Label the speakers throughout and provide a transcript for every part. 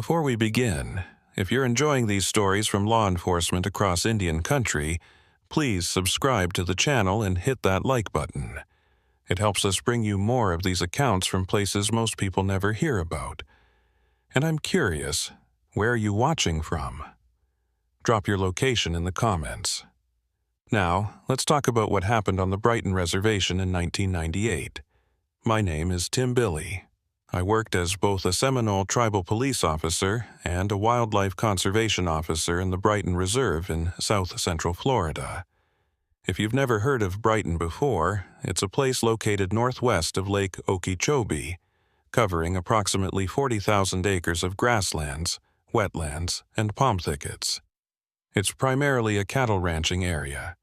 Speaker 1: Before we begin, if you're enjoying these stories from law enforcement across Indian country, please subscribe to the channel and hit that like button. It helps us bring you more of these accounts from places most people never hear about. And I'm curious, where are you watching from? Drop your location in the comments. Now, let's talk about what happened on the Brighton Reservation in 1998. My name is Tim Billy. I worked as both a Seminole Tribal Police officer and a wildlife conservation officer in the Brighton Reserve in South Central Florida. If you've never heard of Brighton before, it's a place located northwest of Lake Okeechobee, covering approximately 40,000 acres of grasslands, wetlands, and palm thickets. It's primarily a cattle ranching area.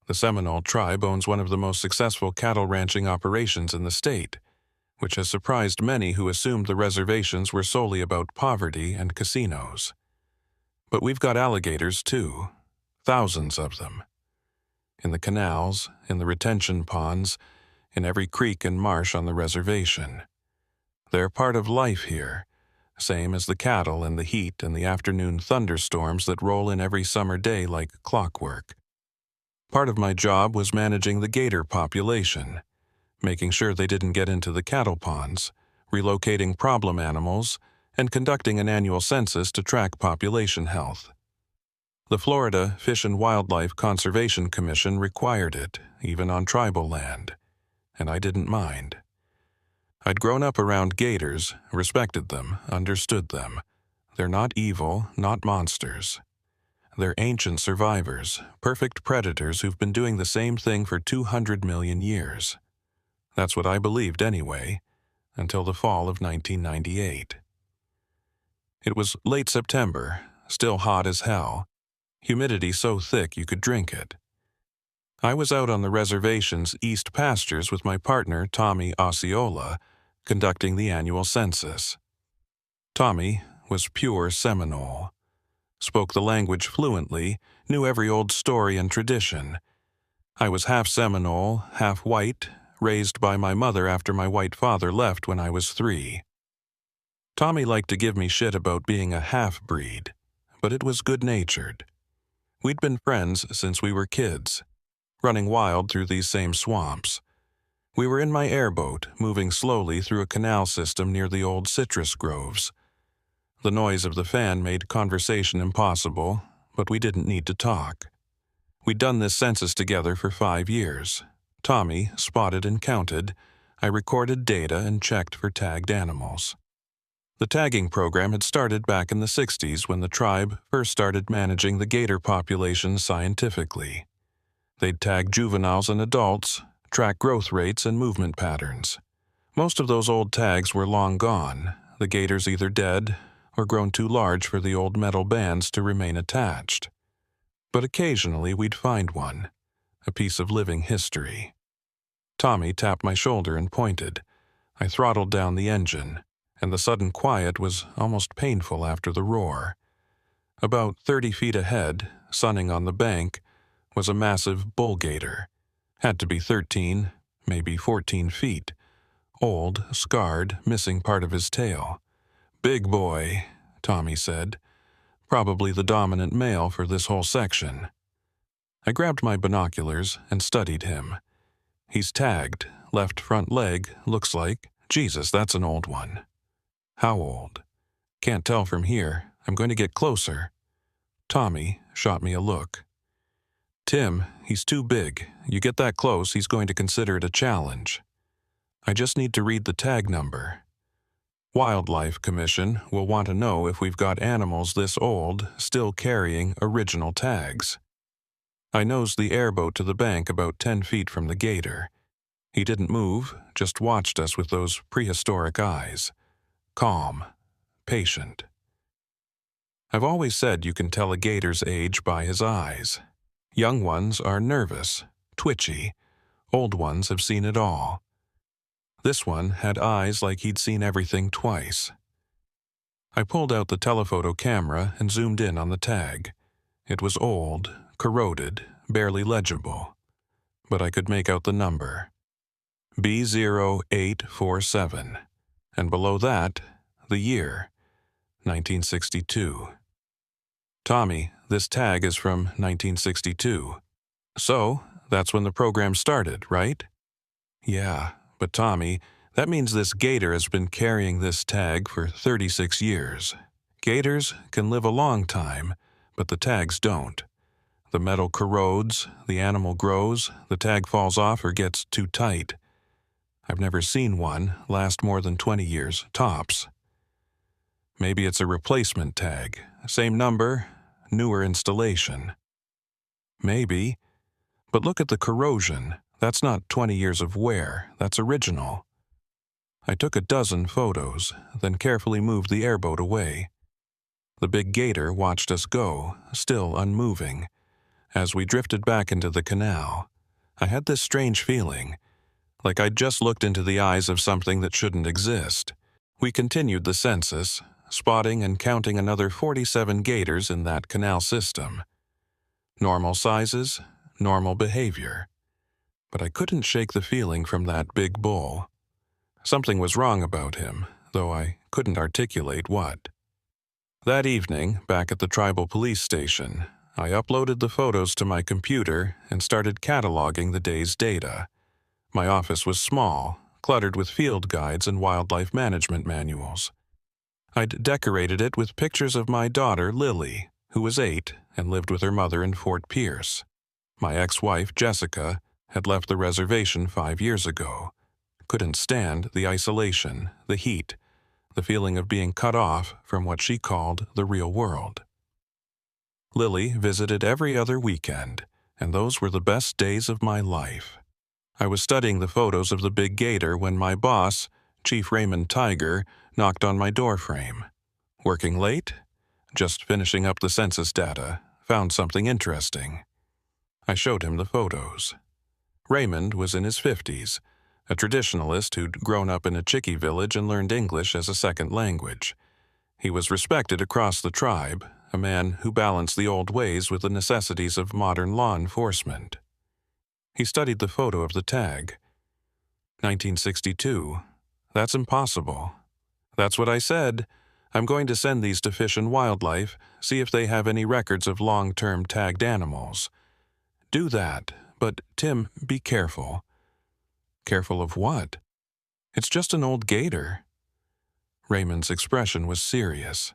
Speaker 1: The Seminole tribe owns one of the most successful cattle ranching operations in the state, which has surprised many who assumed the reservations were solely about poverty and casinos. But we've got alligators too, thousands of them. In the canals, in the retention ponds, in every creek and marsh on the reservation. They're part of life here, same as the cattle and the heat and the afternoon thunderstorms that roll in every summer day like clockwork. Part of my job was managing the gator population, making sure they didn't get into the cattle ponds, relocating problem animals, and conducting an annual census to track population health. The Florida Fish and Wildlife Conservation Commission required it, even on tribal land, and I didn't mind. I'd grown up around gators, respected them, understood them. They're not evil, not monsters. They're ancient survivors, perfect predators who've been doing the same thing for 200 million years. That's what I believed anyway, until the fall of 1998. It was late September, still hot as hell, humidity so thick you could drink it. I was out on the reservation's east pastures with my partner, Tommy Osceola, conducting the annual census. Tommy was pure Seminole, spoke the language fluently, knew every old story and tradition. I was half Seminole, half white, raised by my mother after my white father left when I was 3. Tommy liked to give me shit about being a half-breed, but it was good-natured. We'd been friends since we were kids, running wild through these same swamps. We were in my airboat, moving slowly through a canal system near the old citrus groves. The noise of the fan made conversation impossible, but we didn't need to talk. We'd done this census together for 5 years. Tommy spotted and counted. I recorded data and checked for tagged animals. The tagging program had started back in the 60s when the tribe first started managing the gator population scientifically. They'd tag juveniles and adults, track growth rates and movement patterns. Most of those old tags were long gone, the gators either dead or grown too large for the old metal bands to remain attached. But occasionally we'd find one, a piece of living history. Tommy tapped my shoulder and pointed. I throttled down the engine, and the sudden quiet was almost painful after the roar. About 30 feet ahead, sunning on the bank, was a massive bull gator. Had to be 13, maybe 14 feet. Old, scarred, missing part of his tail. "Big boy," Tommy said. "Probably the dominant male for this whole section." I grabbed my binoculars and studied him. He's tagged, left front leg, looks like. Jesus, that's an old one. How old? Can't tell from here. I'm going to get closer. Tommy shot me a look. "Tim, he's too big. You get that close, he's going to consider it a challenge. I just need to read the tag number. Wildlife Commission will want to know if we've got animals this old still carrying original tags." I nosed the airboat to the bank about 10 feet from the gator. He didn't move, just watched us with those prehistoric eyes. Calm, patient. I've always said you can tell a gator's age by his eyes. Young ones are nervous, twitchy. Old ones have seen it all. This one had eyes like he'd seen everything twice. I pulled out the telephoto camera and zoomed in on the tag. It was old, corroded, barely legible, but I could make out the number. B0847, and below that, the year, 1962. Tommy, this tag is from 1962. So, that's when the program started, right? Yeah, but Tommy, that means this gator has been carrying this tag for 36 years. Gators can live a long time, but the tags don't. The metal corrodes, the animal grows, the tag falls off or gets too tight. I've never seen one last more than 20 years, tops. Maybe it's a replacement tag, same number, newer installation. Maybe, but look at the corrosion. That's not 20 years of wear, that's original. I took a dozen photos, then carefully moved the airboat away. The big gator watched us go, still unmoving. As we drifted back into the canal, I had this strange feeling, like I'd just looked into the eyes of something that shouldn't exist. We continued the census, spotting and counting another 47 gators in that canal system. Normal sizes, normal behavior. But I couldn't shake the feeling from that big bull. Something was wrong about him, though I couldn't articulate what. That evening, back at the tribal police station, I uploaded the photos to my computer and started cataloging the day's data. My office was small, cluttered with field guides and wildlife management manuals. I'd decorated it with pictures of my daughter, Lily, who was 8 and lived with her mother in Fort Pierce. My ex-wife, Jessica, had left the reservation 5 years ago. Couldn't stand the isolation, the heat, the feeling of being cut off from what she called the real world. Lily visited every other weekend, and those were the best days of my life. I was studying the photos of the big gator when my boss, Chief Raymond Tiger, knocked on my doorframe. Working late? Just finishing up the census data. Found something interesting. I showed him the photos. Raymond was in his 50s, a traditionalist who'd grown up in a Chickie village and learned English as a second language. He was respected across the tribe, a man who balanced the old ways with the necessities of modern law enforcement. He studied the photo of the tag. 1962. That's impossible. That's what I said. I'm going to send these to Fish and Wildlife, see if they have any records of long-term tagged animals. Do that, but Tim, be careful. Careful of what? It's just an old gator. Raymond's expression was serious.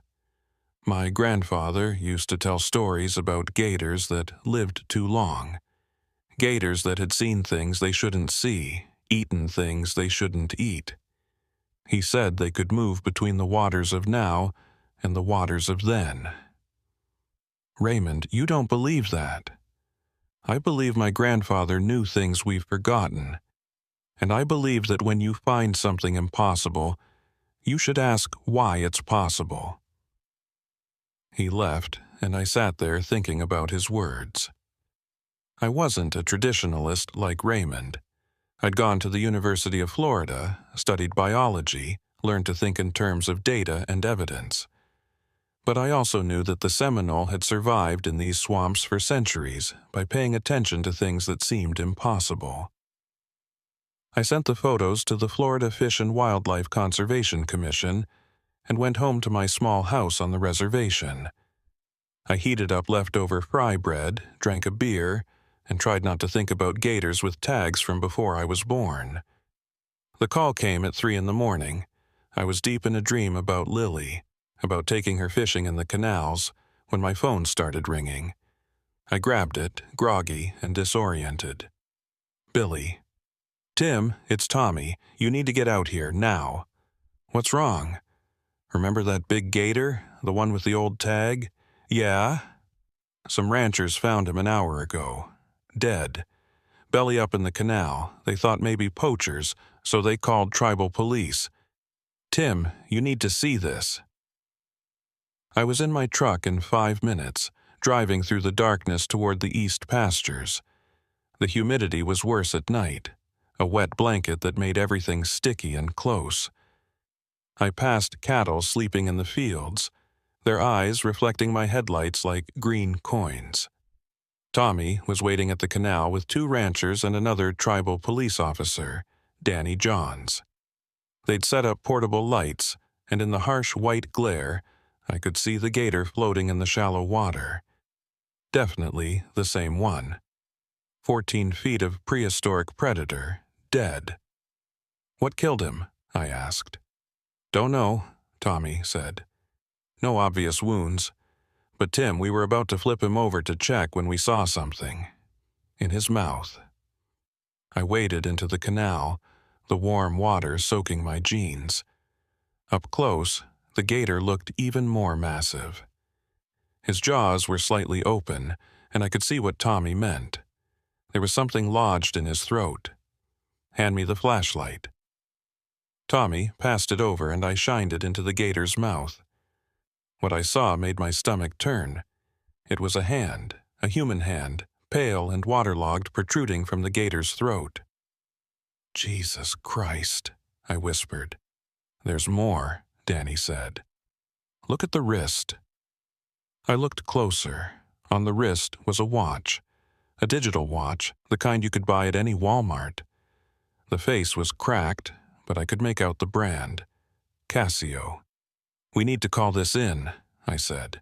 Speaker 1: My grandfather used to tell stories about gators that lived too long. Gators that had seen things they shouldn't see, eaten things they shouldn't eat. He said they could move between the waters of now and the waters of then. Raymond, you don't believe that. I believe my grandfather knew things we've forgotten. And I believe that when you find something impossible, you should ask why it's possible. He left, and I sat there thinking about his words. I wasn't a traditionalist like Raymond. I'd gone to the University of Florida, studied biology, learned to think in terms of data and evidence. But I also knew that the Seminole had survived in these swamps for centuries by paying attention to things that seemed impossible. I sent the photos to the Florida Fish and Wildlife Conservation Commission and went home to my small house on the reservation. I heated up leftover fry bread, drank a beer, and tried not to think about gators with tags from before I was born. The call came at 3 in the morning. I was deep in a dream about Lily, about taking her fishing in the canals, when my phone started ringing. I grabbed it, groggy and disoriented. Billy. Tim, it's Tommy. You need to get out here, now. What's wrong? Remember that big gator, the one with the old tag? Yeah? Some ranchers found him an hour ago. Dead. Belly up in the canal. They thought maybe poachers, so they called tribal police. Tim, you need to see this. I was in my truck in 5 minutes, driving through the darkness toward the east pastures. The humidity was worse at night, a wet blanket that made everything sticky and close. I passed cattle sleeping in the fields, their eyes reflecting my headlights like green coins. Tommy was waiting at the canal with 2 ranchers and another tribal police officer, Danny Johns. They'd set up portable lights, and in the harsh white glare, I could see the gator floating in the shallow water. Definitely the same one. 14 feet of prehistoric predator, dead. What killed him? I asked. Don't know, Tommy said. No obvious wounds. But Tim, we were about to flip him over to check when we saw something. In his mouth. I waded into the canal, the warm water soaking my jeans. Up close, the gator looked even more massive. His jaws were slightly open, and I could see what Tommy meant. There was something lodged in his throat. Hand me the flashlight. Tommy passed it over and I shined it into the gator's mouth. What I saw made my stomach turn. It was a hand, a human hand, pale and waterlogged, protruding from the gator's throat. Jesus Christ, I whispered. There's more, Danny said. Look at the wrist. I looked closer. On the wrist was a watch. A digital watch, the kind you could buy at any Walmart. The face was cracked, but I could make out the brand. Casio. We need to call this in, I said.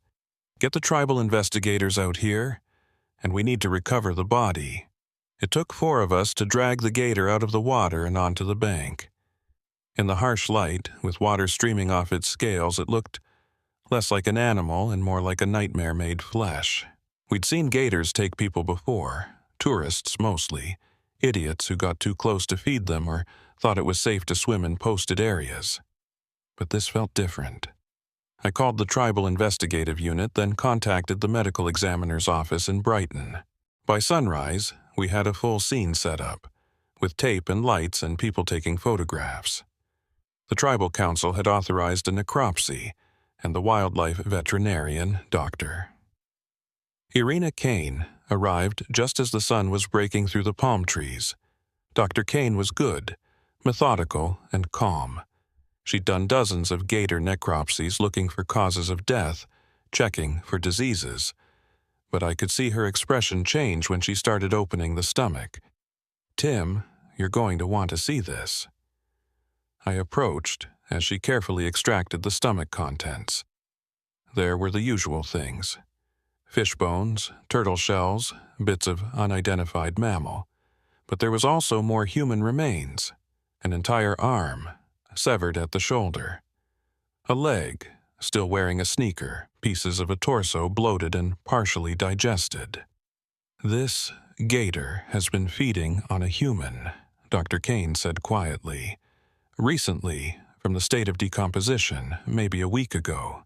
Speaker 1: Get the tribal investigators out here, and we need to recover the body. It took 4 of us to drag the gator out of the water and onto the bank. In the harsh light, with water streaming off its scales, it looked less like an animal and more like a nightmare made flesh. We'd seen gators take people before, tourists mostly, idiots who got too close to feed them or thought it was safe to swim in posted areas. But this felt different. I called the Tribal Investigative Unit, then contacted the medical examiner's office in Brighton. By sunrise, we had a full scene set up, with tape and lights and people taking photographs. The Tribal Council had authorized a necropsy, and the wildlife veterinarian, Dr. Irina Kane, arrived just as the sun was breaking through the palm trees. Dr. Kane was good, methodical, and calm. She'd done dozens of gator necropsies looking for causes of death, checking for diseases. But I could see her expression change when she started opening the stomach. Tim, you're going to want to see this. I approached as she carefully extracted the stomach contents. There were the usual things. Fish bones, turtle shells, bits of unidentified mammal. But there was also more human remains. An entire arm, severed at the shoulder. A leg, still wearing a sneaker, pieces of a torso bloated and partially digested. This gator has been feeding on a human, Dr. Kane said quietly. Recently, from the state of decomposition, maybe a week ago.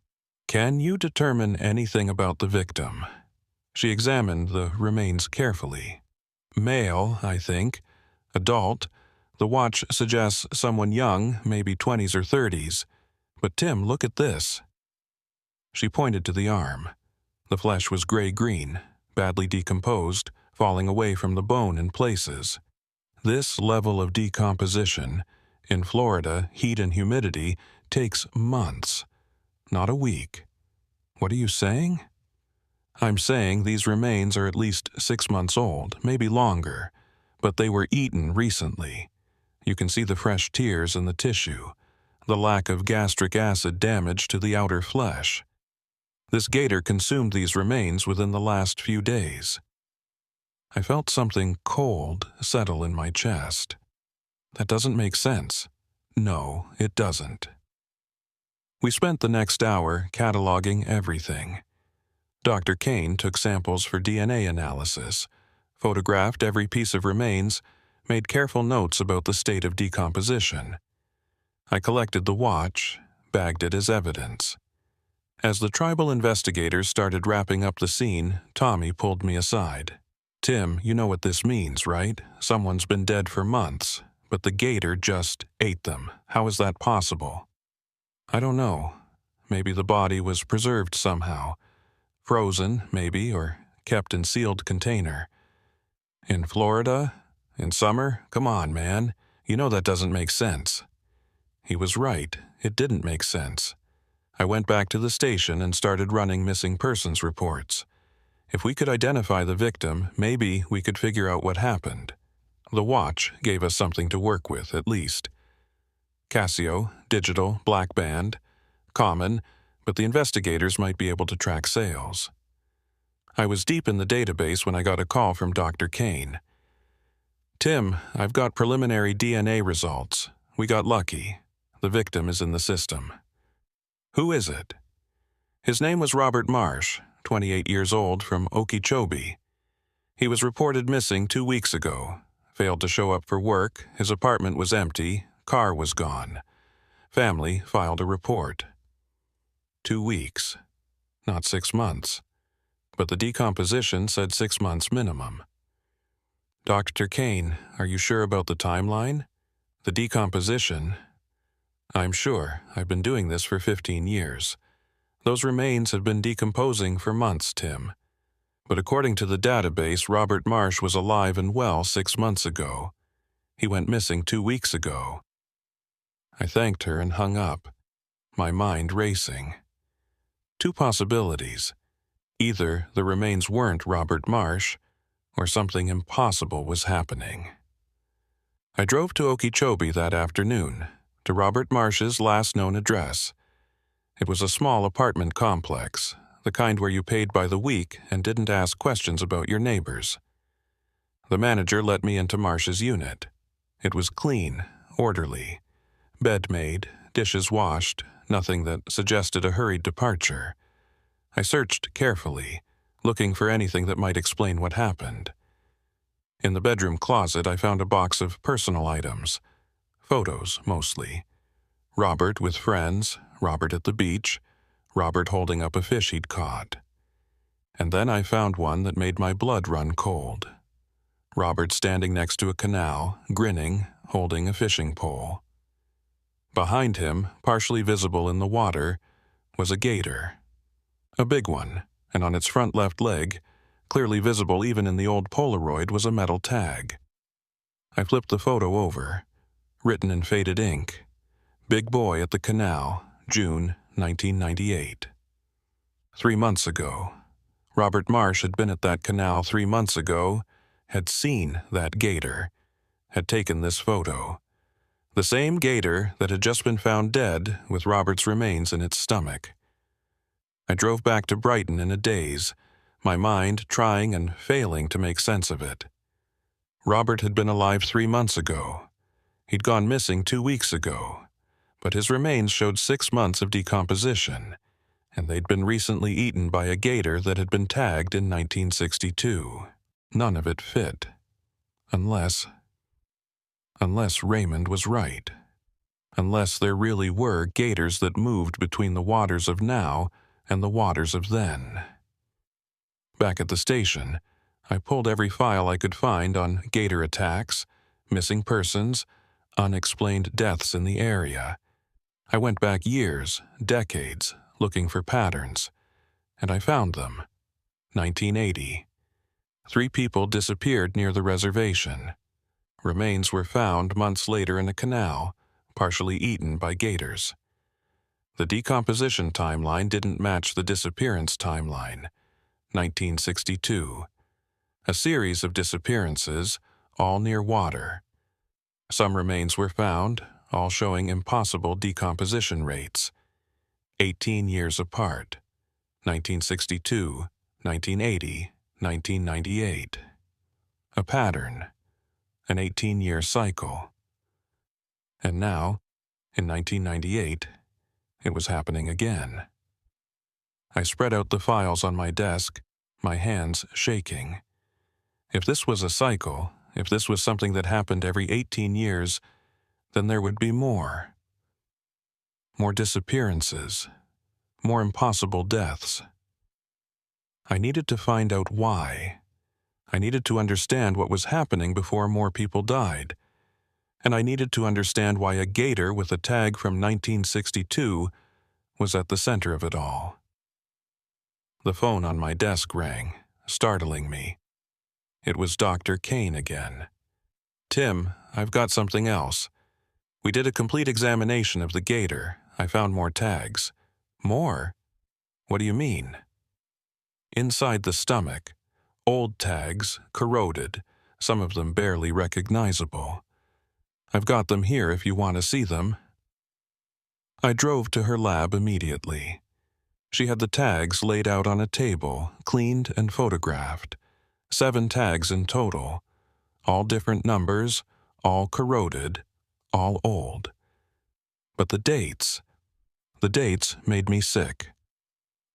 Speaker 1: Can you determine anything about the victim? She examined the remains carefully. Male, I think. Adult. The watch suggests someone young, maybe 20s or 30s. But Tim, look at this. She pointed to the arm. The flesh was gray-green, badly decomposed, falling away from the bone in places. This level of decomposition, in Florida, heat and humidity, takes months, not a week. What are you saying? I'm saying these remains are at least 6 months old, maybe longer, but they were eaten recently. You can see the fresh tears in the tissue, the lack of gastric acid damage to the outer flesh. This gator consumed these remains within the last few days. I felt something cold settle in my chest. That doesn't make sense. No, it doesn't. We spent the next hour cataloging everything. Dr. Kane took samples for DNA analysis, photographed every piece of remains, made careful notes about the state of decomposition. I collected the watch, bagged it as evidence. As the tribal investigators started wrapping up the scene, Tommy pulled me aside. Tim, you know what this means, right? Someone's been dead for months, but the gator just ate them. How is that possible? I don't know. Maybe the body was preserved somehow. Frozen, maybe, or kept in sealed container. In Florida? In summer? Come on, man. You know that doesn't make sense. He was right. It didn't make sense. I went back to the station and started running missing persons reports. If we could identify the victim, maybe we could figure out what happened. The watch gave us something to work with, at least. Casio, digital, black band, common, but the investigators might be able to track sales. I was deep in the database when I got a call from Dr. Kane. "Tim, I've got preliminary DNA results. We got lucky. The victim is in the system." "Who is it?" His name was Robert Marsh, 28 years old, from Okeechobee. He was reported missing 2 weeks ago. Failed to show up for work, his apartment was empty, car was gone. Family filed a report. 2 weeks. Not 6 months. But the decomposition said 6 months minimum. "Dr. Kane, are you sure about the timeline?" "The decomposition?" "I'm sure. I've been doing this for 15 years. Those remains have been decomposing for months, Tim. But according to the database, Robert Marsh was alive and well 6 months ago. He went missing 2 weeks ago." I thanked her and hung up, my mind racing. 2 possibilities. Either the remains weren't Robert Marsh, or something impossible was happening. I drove to Okeechobee that afternoon, to Robert Marsh's last known address. It was a small apartment complex, the kind where you paid by the week and didn't ask questions about your neighbors. The manager let me into Marsh's unit. It was clean, orderly. Bed made, dishes washed, nothing that suggested a hurried departure. I searched carefully, looking for anything that might explain what happened. In the bedroom closet, I found a box of personal items. Photos, mostly. Robert with friends, Robert at the beach, Robert holding up a fish he'd caught. And then I found one that made my blood run cold. Robert standing next to a canal, grinning, holding a fishing pole. Behind him, partially visible in the water, was a gator. A big one, and on its front left leg, clearly visible even in the old Polaroid, was a metal tag. I flipped the photo over, written in faded ink, "Big boy at the canal, June 1998. 3 months ago. Robert Marsh had been at that canal 3 months ago, had seen that gator, had taken this photo. The same gator that had just been found dead with Robert's remains in its stomach. I drove back to Brighton in a daze, my mind trying and failing to make sense of it. Robert had been alive 3 months ago. He'd gone missing 2 weeks ago, but his remains showed 6 months of decomposition, and they'd been recently eaten by a gator that had been tagged in 1962. None of it fit. Unless Raymond was right. Unless there really were gators that moved between the waters of now and the waters of then. Back at the station, I pulled every file I could find on gator attacks, missing persons, unexplained deaths in the area. I went back years, decades, looking for patterns, and I found them. 1980. 3 people disappeared near the reservation. Remains were found months later in a canal, partially eaten by gators. The decomposition timeline didn't match the disappearance timeline. 1962. A series of disappearances, all near water. Some remains were found, all showing impossible decomposition rates. 18 years apart. 1962, 1980, 1998. A pattern. An 18-year cycle. And now, in 1998, it was happening again. I spread out the files on my desk, my hands shaking. If this was a cycle, if this was something that happened every 18 years, then there would be more. More disappearances. More impossible deaths. I needed to find out why. I needed to understand what was happening before more people died. And I needed to understand why a gator with a tag from 1962 was at the center of it all. The phone on my desk rang, startling me. It was Dr. Kane again. "Tim, I've got something else. We did a complete examination of the gator. I found more tags." "More? What do you mean?" "Inside the stomach. Old tags, corroded, some of them barely recognizable. I've got them here if you want to see them." I drove to her lab immediately. She had the tags laid out on a table, cleaned and photographed. 7 tags in total, all different numbers, all corroded, all old. But the dates made me sick.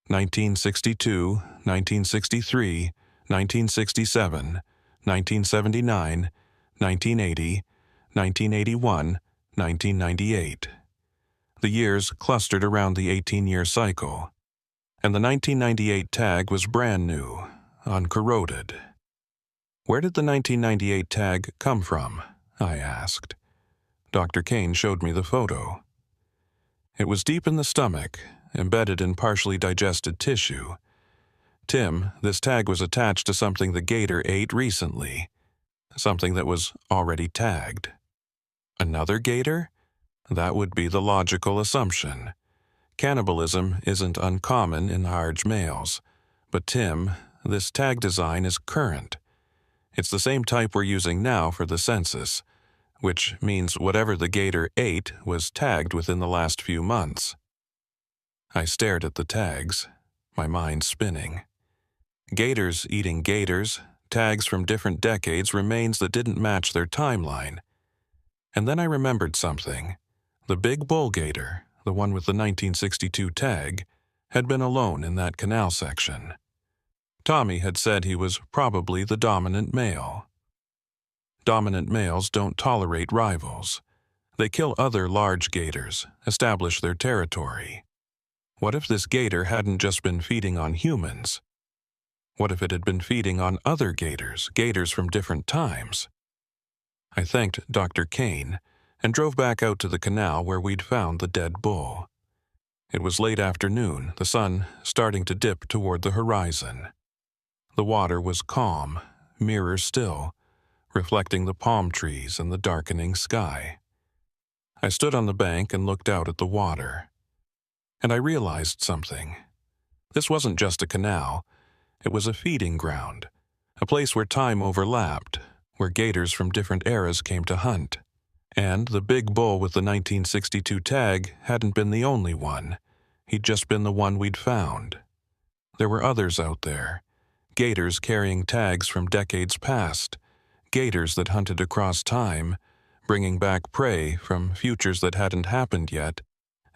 Speaker 1: 1962, 1963, 1967, 1979, 1980, 1981, 1998. The years clustered around the 18-year cycle, and the 1998 tag was brand new, uncorroded. Where did the 1998 tag come from? I asked. Dr. Kane showed me the photo. It was deep in the stomach, embedded in partially digested tissue. Tim, this tag was attached to something the gator ate recently, something that was already tagged. Another gator? That would be the logical assumption. Cannibalism isn't uncommon in large males, but Tim, this tag design is current. It's the same type we're using now for the census, which means whatever the gator ate was tagged within the last few months. I stared at the tags, my mind spinning. Gators eating gators, tags from different decades, remains that didn't match their timeline. And then I remembered something. The big bull gator, the one with the 1962 tag, had been alone in that canal section. Tommy had said he was probably the dominant male. Dominant males don't tolerate rivals. They kill other large gators, establish their territory. What if this gator hadn't just been feeding on humans? What if it had been feeding on other gators from different times? I thanked Dr. Kane and drove back out to the canal where we'd found the dead bull. It was late afternoon, the sun starting to dip toward the horizon. The water was calm, mirror still, reflecting the palm trees and the darkening sky. I stood on the bank and looked out at the water. And I realized something. This wasn't just a canal. It was a feeding ground, a place where time overlapped, where gators from different eras came to hunt. And the big bull with the 1962 tag hadn't been the only one. He'd just been the one we'd found. There were others out there, gators carrying tags from decades past, gators that hunted across time, bringing back prey from futures that hadn't happened yet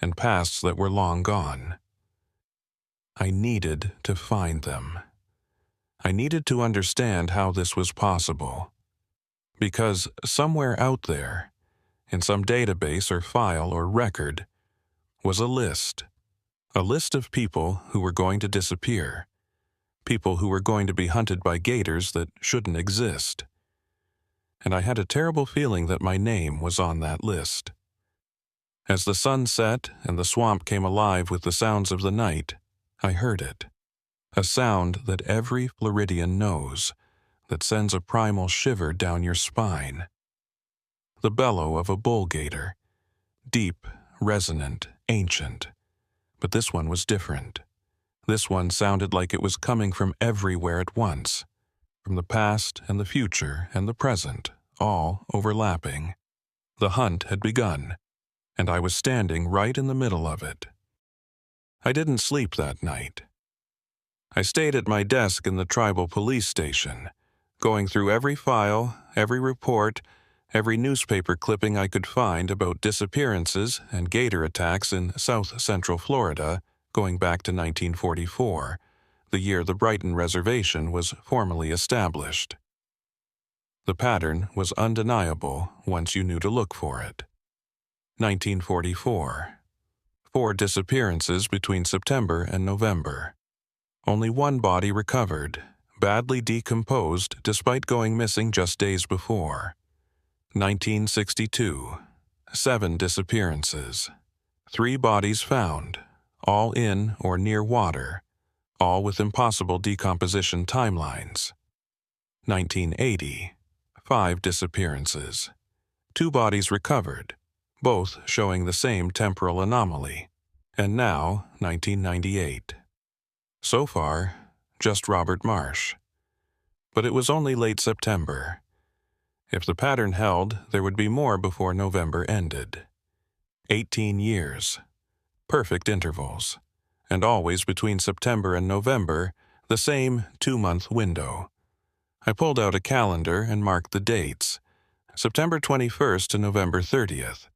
Speaker 1: and pasts that were long gone. I needed to find them. I needed to understand how this was possible. Because somewhere out there, in some database or file or record, was a list of people who were going to disappear, people who were going to be hunted by gators that shouldn't exist. And I had a terrible feeling that my name was on that list. As the sun set and the swamp came alive with the sounds of the night, I heard it. A sound that every Floridian knows, that sends a primal shiver down your spine. The bellow of a bull gator, deep, resonant, ancient. But this one was different. This one sounded like it was coming from everywhere at once, from the past and the future and the present, all overlapping. The hunt had begun, and I was standing right in the middle of it. I didn't sleep that night. I stayed at my desk in the tribal police station, going through every file, every report, every newspaper clipping I could find about disappearances and gator attacks in south-central Florida going back to 1944, the year the Brighton Reservation was formally established. The pattern was undeniable once you knew to look for it. 1944. 4 disappearances between September and November. Only one body recovered, badly decomposed despite going missing just days before. 1962. 7 disappearances. 3 bodies found, all in or near water, all with impossible decomposition timelines. 1980. 5 disappearances. 2 bodies recovered, both showing the same temporal anomaly. And now, 1998. So far, just Robert Marsh. But it was only late September. If the pattern held, there would be more before November ended. 18 years. Perfect intervals. and always between September and November, the same 2-month window. I pulled out a calendar and marked the dates. September 21st to November 30th.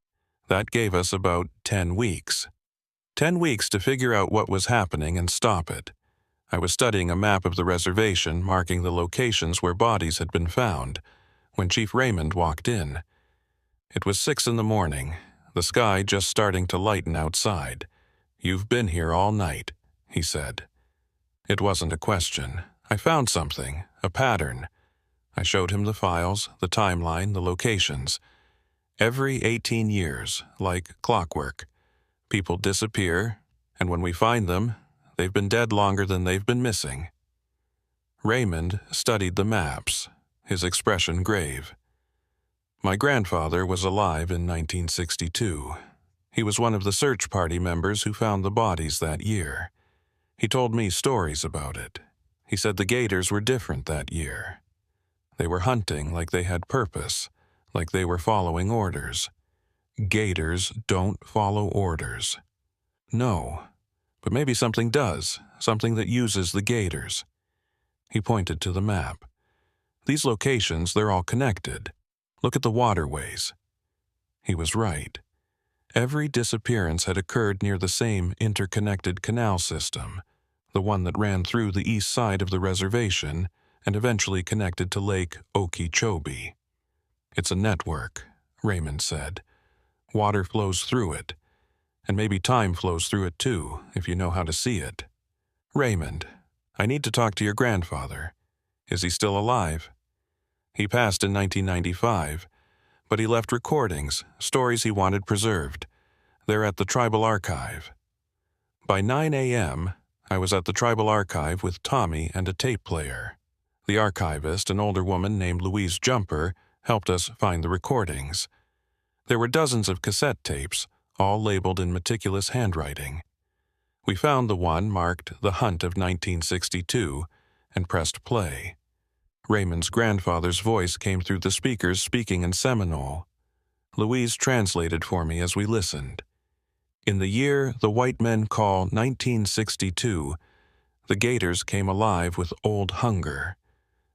Speaker 1: That gave us about 10 weeks. 10 weeks to figure out what was happening and stop it. I was studying a map of the reservation, marking the locations where bodies had been found, when Chief Raymond walked in. It was 6 in the morning, the sky just starting to lighten outside. "You've been here all night," he said. It wasn't a question. I found something, a pattern. I showed him the files, the timeline, the locations. Every 18 years, like clockwork, people disappear, and when we find them, they've been dead longer than they've been missing. Raymond studied the maps, his expression grave. My grandfather was alive in 1962. He was one of the search party members who found the bodies that year. He told me stories about it. He said the gators were different that year. They were hunting like they had purpose, like they were following orders. Gators don't follow orders. No, but maybe something does, something that uses the gators. He pointed to the map. These locations, they're all connected. Look at the waterways. He was right. Every disappearance had occurred near the same interconnected canal system, the one that ran through the east side of the reservation and eventually connected to Lake Okeechobee. "It's a network," Raymond said. "Water flows through it, and maybe time flows through it too, if you know how to see it." "Raymond, I need to talk to your grandfather. Is he still alive?" "He passed in 1995, but he left recordings, stories he wanted preserved. They're at the Tribal Archive." By 9 a.m., I was at the Tribal Archive with Tommy and a tape player. The archivist, an older woman named Louise Jumper, helped us find the recordings. There were dozens of cassette tapes, all labeled in meticulous handwriting. We found the one marked The Hunt of 1962 and pressed play. Raymond's grandfather's voice came through the speakers speaking in Seminole. Louise translated for me as we listened. "In the year the white men call 1962, the gators came alive with old hunger.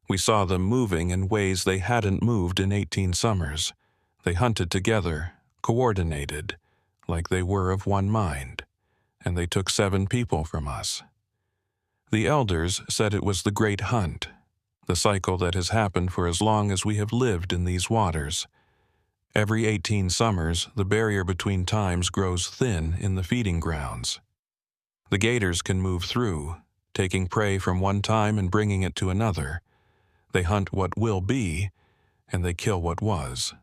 Speaker 1: We saw them moving in ways they hadn't moved in 18 summers. They hunted together, coordinated, like they were of one mind, and they took 7 people from us. The elders said it was the Great Hunt, the cycle that has happened for as long as we have lived in these waters. Every 18 summers, the barrier between times grows thin in the feeding grounds. The gators can move through, taking prey from one time and bringing it to another. They hunt what will be, and they kill what was.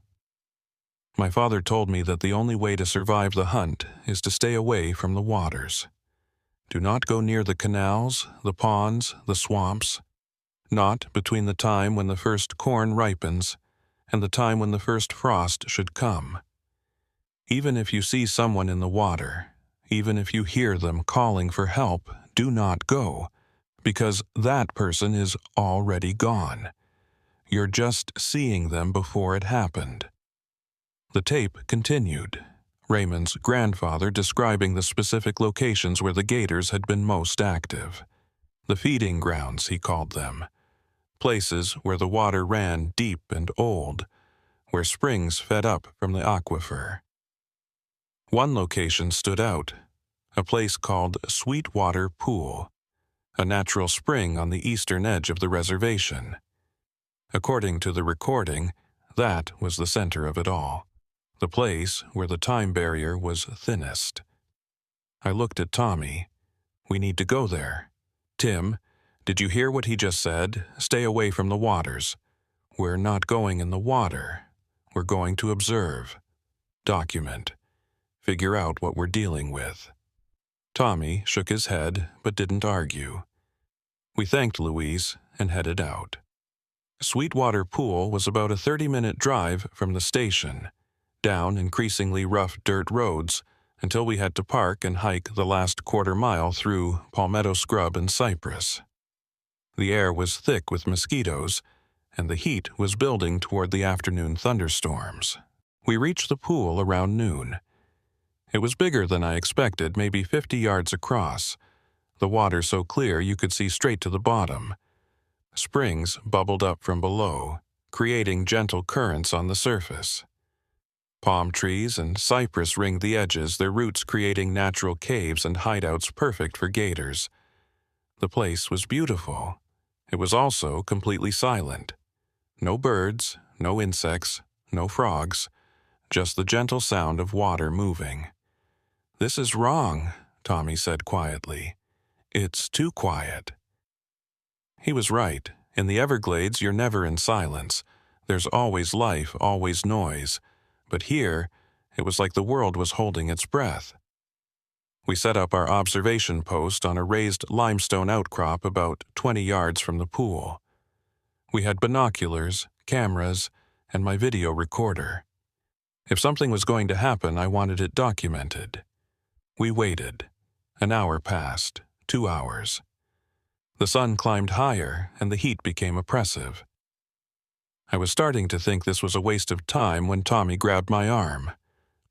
Speaker 1: My father told me that the only way to survive the hunt is to stay away from the waters. Do not go near the canals, the ponds, the swamps. Not between the time when the first corn ripens and the time when the first frost should come. Even if you see someone in the water, even if you hear them calling for help, do not go, because that person is already gone. You're just seeing them before it happened." The tape continued, Raymond's grandfather describing the specific locations where the gators had been most active. The feeding grounds, he called them. Places where the water ran deep and old, where springs fed up from the aquifer. One location stood out, a place called Sweetwater Pool, a natural spring on the eastern edge of the reservation. According to the recording, that was the center of it all, the place where the time barrier was thinnest. I looked at Tommy. "We need to go there. Tim, did you hear what he just said? Stay away from the waters. We're not going in the water. We're going to observe, document, figure out what we're dealing with." Tommy shook his head but didn't argue. We thanked Louise and headed out. Sweetwater Pool was about a 30-minute drive from the station, down increasingly rough dirt roads until we had to park and hike the last quarter mile through palmetto scrub and cypress. The air was thick with mosquitoes, and the heat was building toward the afternoon thunderstorms. We reached the pool around noon. It was bigger than I expected, maybe 50 yards across. The water so clear you could see straight to the bottom. Springs bubbled up from below, creating gentle currents on the surface. Palm trees and cypress ringed the edges, their roots creating natural caves and hideouts perfect for gators. The place was beautiful. It was also completely silent. No birds, no insects, no frogs, just the gentle sound of water moving. "This is wrong," Tommy said quietly. "It's too quiet." He was right. In the Everglades, you're never in silence. There's always life, always noise. But here, it was like the world was holding its breath. We set up our observation post on a raised limestone outcrop about 20 yards from the pool. We had binoculars, cameras, and my video recorder. If something was going to happen, I wanted it documented. We waited. An hour passed, 2 hours. The sun climbed higher, and the heat became oppressive. I was starting to think this was a waste of time when Tommy grabbed my arm.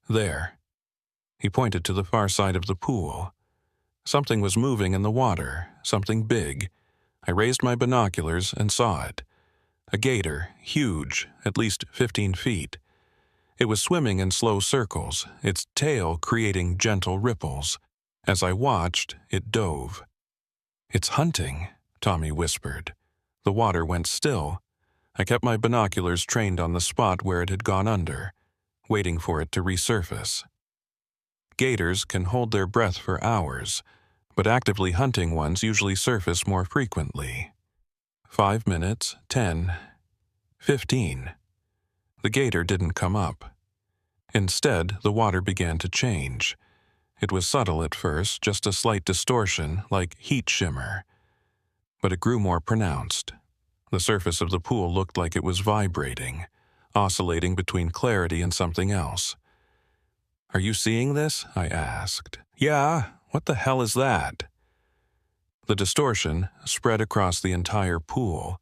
Speaker 1: "There." He pointed to the far side of the pool. Something was moving in the water, something big. I raised my binoculars and saw it. A gator, huge, at least 15 feet. It was swimming in slow circles, its tail creating gentle ripples. As I watched, it dove. "It's hunting," Tommy whispered. The water went still. I kept my binoculars trained on the spot where it had gone under, waiting for it to resurface. Gators can hold their breath for hours, but actively hunting ones usually surface more frequently. 5 minutes, 10, 15. The gator didn't come up. Instead, the water began to change. It was subtle at first, just a slight distortion, like heat shimmer. But it grew more pronounced. The surface of the pool looked like it was vibrating, oscillating between clarity and something else. "Are you seeing this?" I asked. "Yeah, what the hell is that?" The distortion spread across the entire pool,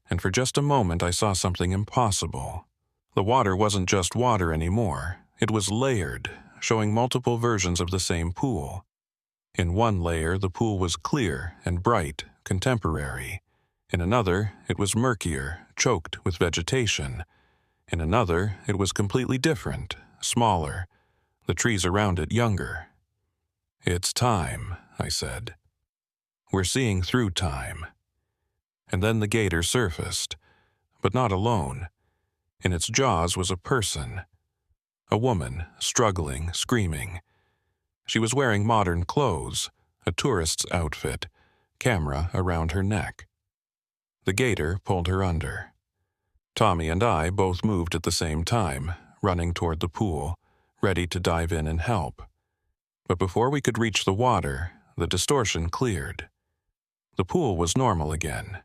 Speaker 1: and for just a moment I saw something impossible. The water wasn't just water anymore. It was layered, showing multiple versions of the same pool. In one layer, the pool was clear and bright, contemporary. In another, it was murkier, choked with vegetation. In another, it was completely different, smaller, the trees around it younger. "It's time," I said. "We're seeing through time." And then the gator surfaced, but not alone. In its jaws was a person. A woman, struggling, screaming. She was wearing modern clothes, a tourist's outfit, camera around her neck. The gator pulled her under. Tommy and I both moved at the same time, running toward the pool, ready to dive in and help. But before we could reach the water, the distortion cleared. The pool was normal again.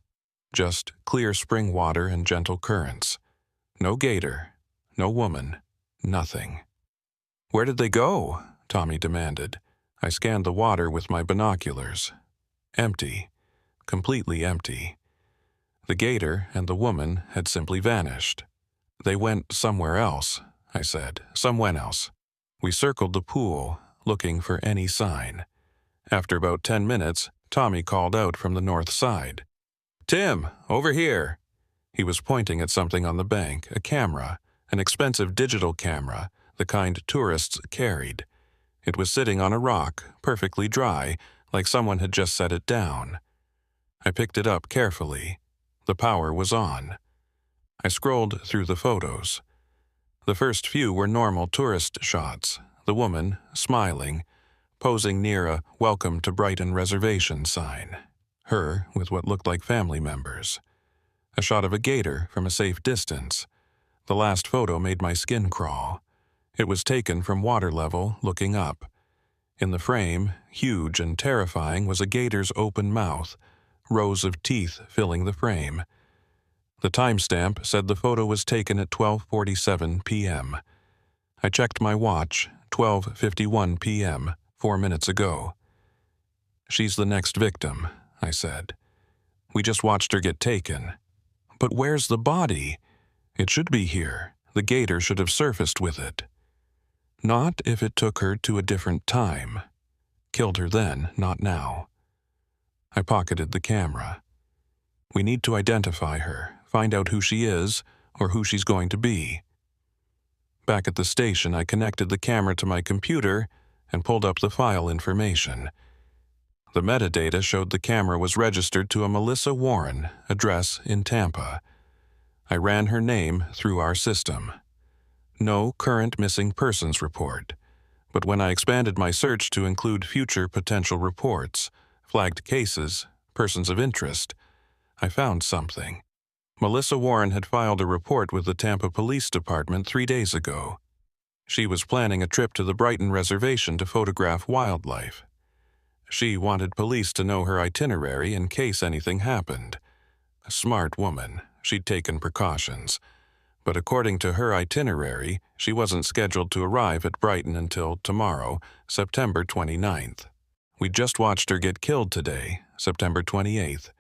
Speaker 1: Just clear spring water and gentle currents. No gator, no woman, nothing. "Where did they go?" Tommy demanded. I scanned the water with my binoculars. Empty. Completely empty. The gator and the woman had simply vanished. "They went somewhere else," I said. "Somewhere else." We circled the pool, looking for any sign. After about 10 minutes, Tommy called out from the north side. "Tim, over here." He was pointing at something on the bank, a camera, an expensive digital camera, the kind tourists carried. It was sitting on a rock, perfectly dry, like someone had just set it down. I picked it up carefully. The power was on. I scrolled through the photos. The first few were normal tourist shots, the woman, smiling, posing near a "Welcome to Brighton" reservation sign. Her with what looked like family members. A shot of a gator from a safe distance. The last photo made my skin crawl. It was taken from water level, looking up. In the frame, huge and terrifying, was a gator's open mouth, rows of teeth filling the frame. The timestamp said the photo was taken at 12:47 p.m. I checked my watch, 12:51 p.m., 4 minutes ago. "She's the next victim," I said. "We just watched her get taken." "But where's the body? It should be here. The gator should have surfaced with it." Not if it took her to a different time. Killed her then, not now. I pocketed the camera. We need to identify her, find out who she is, or who she's going to be. Back at the station, I connected the camera to my computer and pulled up the file information. The metadata showed the camera was registered to a Melissa Warren, address in Tampa. I ran her name through our system. No current missing persons report, but when I expanded my search to include future potential reports, flagged cases, persons of interest, I found something. Melissa Warren had filed a report with the Tampa Police Department 3 days ago. She was planning a trip to the Brighton Reservation to photograph wildlife. She wanted police to know her itinerary in case anything happened. A smart woman, she'd taken precautions. But according to her itinerary, she wasn't scheduled to arrive at Brighton until tomorrow, September 29th. We just watched her get killed today, September 28th,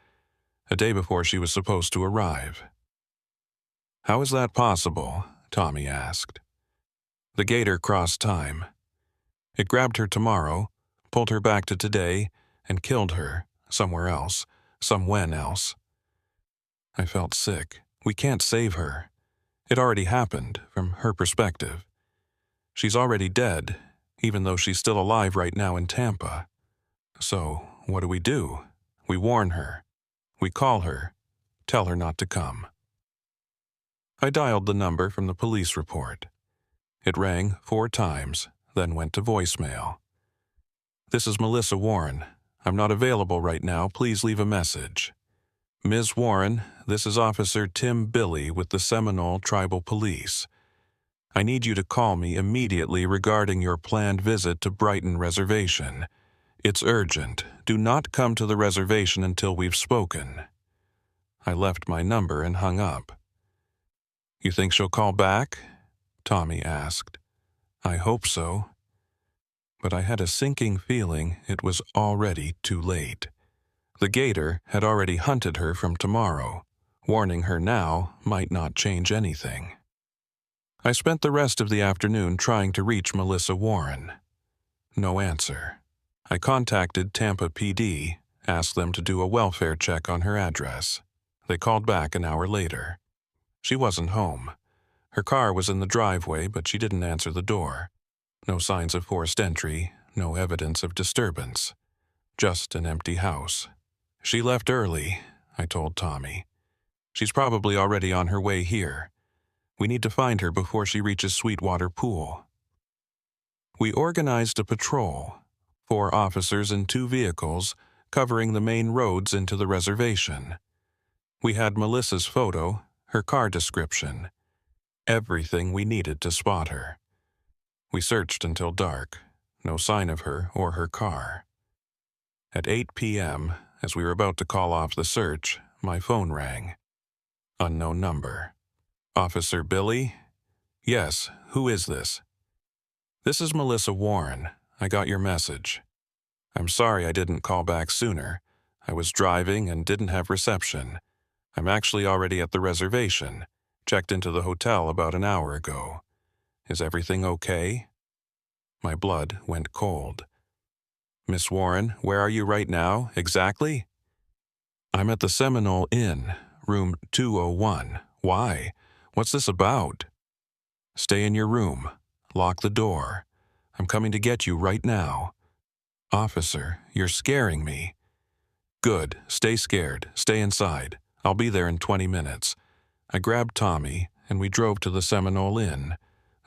Speaker 1: a day before she was supposed to arrive. How is that possible? Tommy asked. The gator crossed time. It grabbed her tomorrow, pulled her back to today, and killed her somewhere else, somewhen else. I felt sick. We can't save her. It already happened, from her perspective. She's already dead, even though she's still alive right now in Tampa. So, what do? We warn her. We call her, tell her not to come. I dialed the number from the police report. It rang 4 times, then went to voicemail. This is Melissa Warren. I'm not available right now. Please leave a message. Ms. Warren, this is Officer Tim Billy with the Seminole Tribal Police. I need you to call me immediately regarding your planned visit to Brighton Reservation. It's urgent. Do not come to the reservation until we've spoken. I left my number and hung up. You think she'll call back? Tommy asked. I hope so. But I had a sinking feeling it was already too late. The gator had already hunted her from tomorrow. Warning her now might not change anything. I spent the rest of the afternoon trying to reach Melissa Warren. No answer. I contacted Tampa PD, asked them to do a welfare check on her address. They called back an hour later. She wasn't home. Her car was in the driveway, but she didn't answer the door. No signs of forced entry, no evidence of disturbance. Just an empty house. She left early, I told Tommy. She's probably already on her way here. We need to find her before she reaches Sweetwater Pool. We organized a patrol, 4 officers in 2 vehicles, covering the main roads into the reservation. We had Melissa's photo, her car description, everything we needed to spot her. We searched until dark, no sign of her or her car. At 8 p.m., as we were about to call off the search, my phone rang. Unknown number. Officer Billy? Yes, who is this? This is Melissa Warren. I got your message. I'm sorry I didn't call back sooner. I was driving and didn't have reception. I'm actually already at the reservation. Checked into the hotel about an hour ago. Is everything okay? My blood went cold. Miss Warren, where are you right now, exactly? I'm at the Seminole Inn, room 201. Why? What's this about? Stay in your room. Lock the door. I'm coming to get you right now. Officer, you're scaring me. Good. Stay scared. Stay inside. I'll be there in 20 minutes. I grabbed Tommy, and we drove to the Seminole Inn,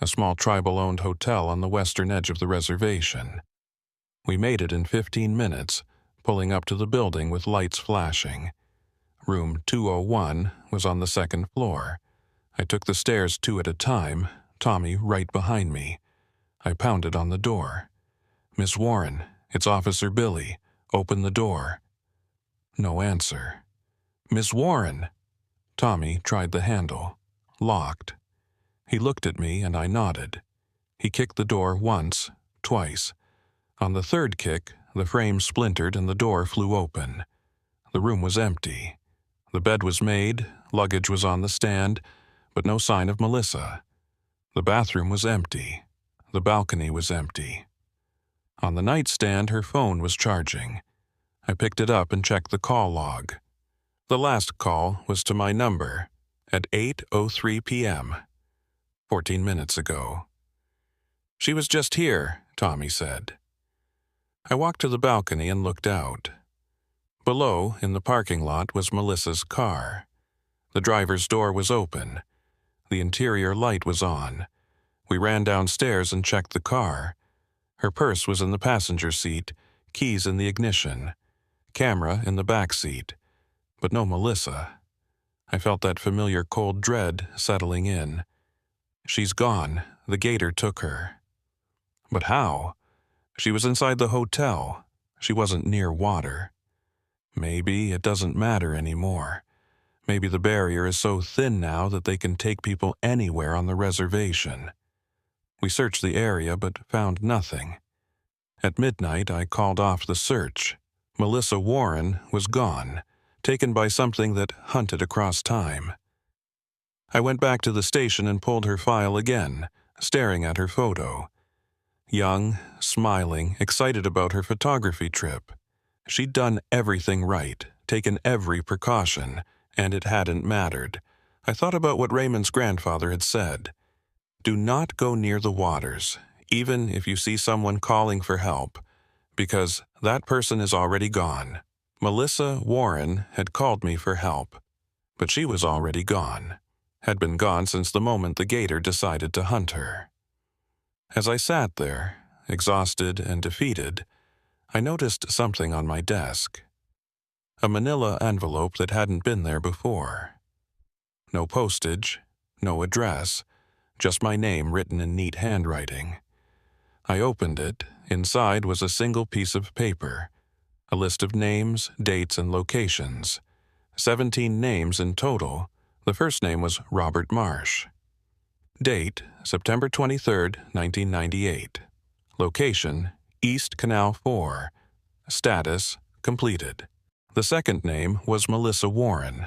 Speaker 1: a small tribal-owned hotel on the western edge of the reservation. We made it in 15 minutes, pulling up to the building with lights flashing. Room 201 was on the 2nd floor. I took the stairs 2 at a time, Tommy right behind me. I pounded on the door. Miss Warren, it's Officer Billy. Open the door. No answer. Miss Warren! Tommy tried the handle. Locked. He looked at me and I nodded. He kicked the door once, twice. On the 3rd kick, the frame splintered and the door flew open. The room was empty. The bed was made, luggage was on the stand, but no sign of Melissa. The bathroom was empty. The balcony was empty. On the nightstand, her phone was charging. I picked it up and checked the call log. The last call was to my number at 8:03 p.m., 14 minutes ago. "She was just here," Tommy said. I walked to the balcony and looked out. Below, in the parking lot, was Melissa's car. The driver's door was open. The interior light was on. We ran downstairs and checked the car. Her purse was in the passenger seat, keys in the ignition, camera in the back seat, but no Melissa. I felt that familiar cold dread settling in. She's gone. The gator took her. But how? She was inside the hotel. She wasn't near water. Maybe it doesn't matter anymore. Maybe the barrier is so thin now that they can take people anywhere on the reservation. We searched the area but found nothing. At midnight, I called off the search. Melissa Warren was gone, taken by something that hunted across time. I went back to the station and pulled her file again, staring at her photo. Young, smiling, excited about her photography trip. She'd done everything right, taken every precaution, and it hadn't mattered. I thought about what Raymond's grandfather had said. Do not go near the waters, even if you see someone calling for help, because that person is already gone. Melissa Warren had called me for help, but she was already gone. Had been gone since the moment the gator decided to hunt her. As I sat there, exhausted and defeated, I noticed something on my desk. A manila envelope that hadn't been there before. No postage, no address, just my name written in neat handwriting. I opened it. Inside was a single piece of paper, a list of names, dates, and locations. 17 names in total. The first name was Robert Marsh. Date, September 23, 1998. Location, East Canal 4. Status, completed. The second name was Melissa Warren.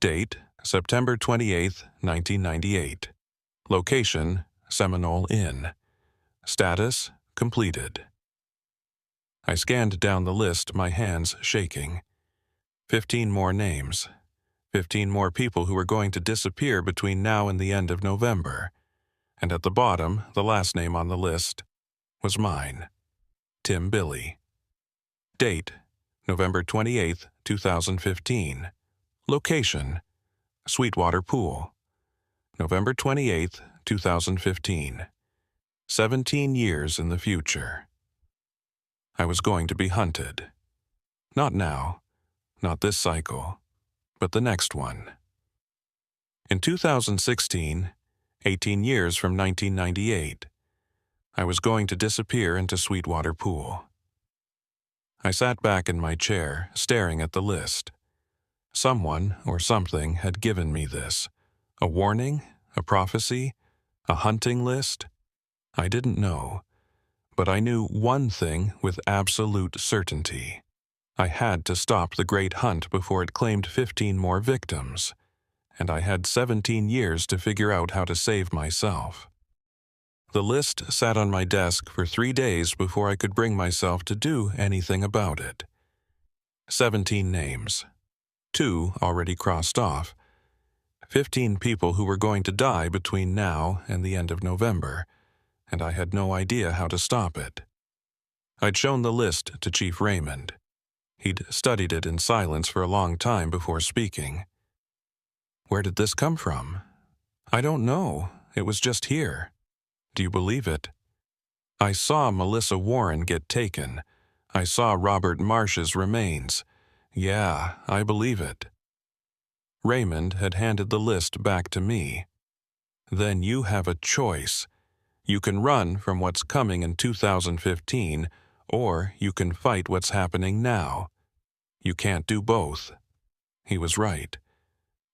Speaker 1: Date, September 28, 1998. Location, Seminole Inn. Status, completed. I scanned down the list, my hands shaking. 15 more names. 15 more people who were going to disappear between now and the end of November. And at the bottom, the last name on the list was mine. Tim Billy. Date, November 28, 2015. Location, Sweetwater Pool. November 28, 2015. 17 years in the future. I was going to be hunted. Not now, not this cycle, but the next one. In 2016, 18 years from 1998, I was going to disappear into Sweetwater Pool. I sat back in my chair, staring at the list. Someone or something had given me this. A warning? A prophecy? A hunting list? I didn't know, but I knew one thing with absolute certainty. I had to stop the great hunt before it claimed 15 more victims, and I had 17 years to figure out how to save myself. The list sat on my desk for 3 days before I could bring myself to do anything about it. 17 names. 2 already crossed off. 15 people who were going to die between now and the end of November, and I had no idea how to stop it. I'd shown the list to Chief Raymond. He'd studied it in silence for a long time before speaking. Where did this come from? I don't know. It was just here. Do you believe it? I saw Melissa Warren get taken. I saw Robert Marsh's remains. Yeah, I believe it. Raymond had handed the list back to me. Then you have a choice. You can run from what's coming in 2015, or you can fight what's happening now. You can't do both. He was right.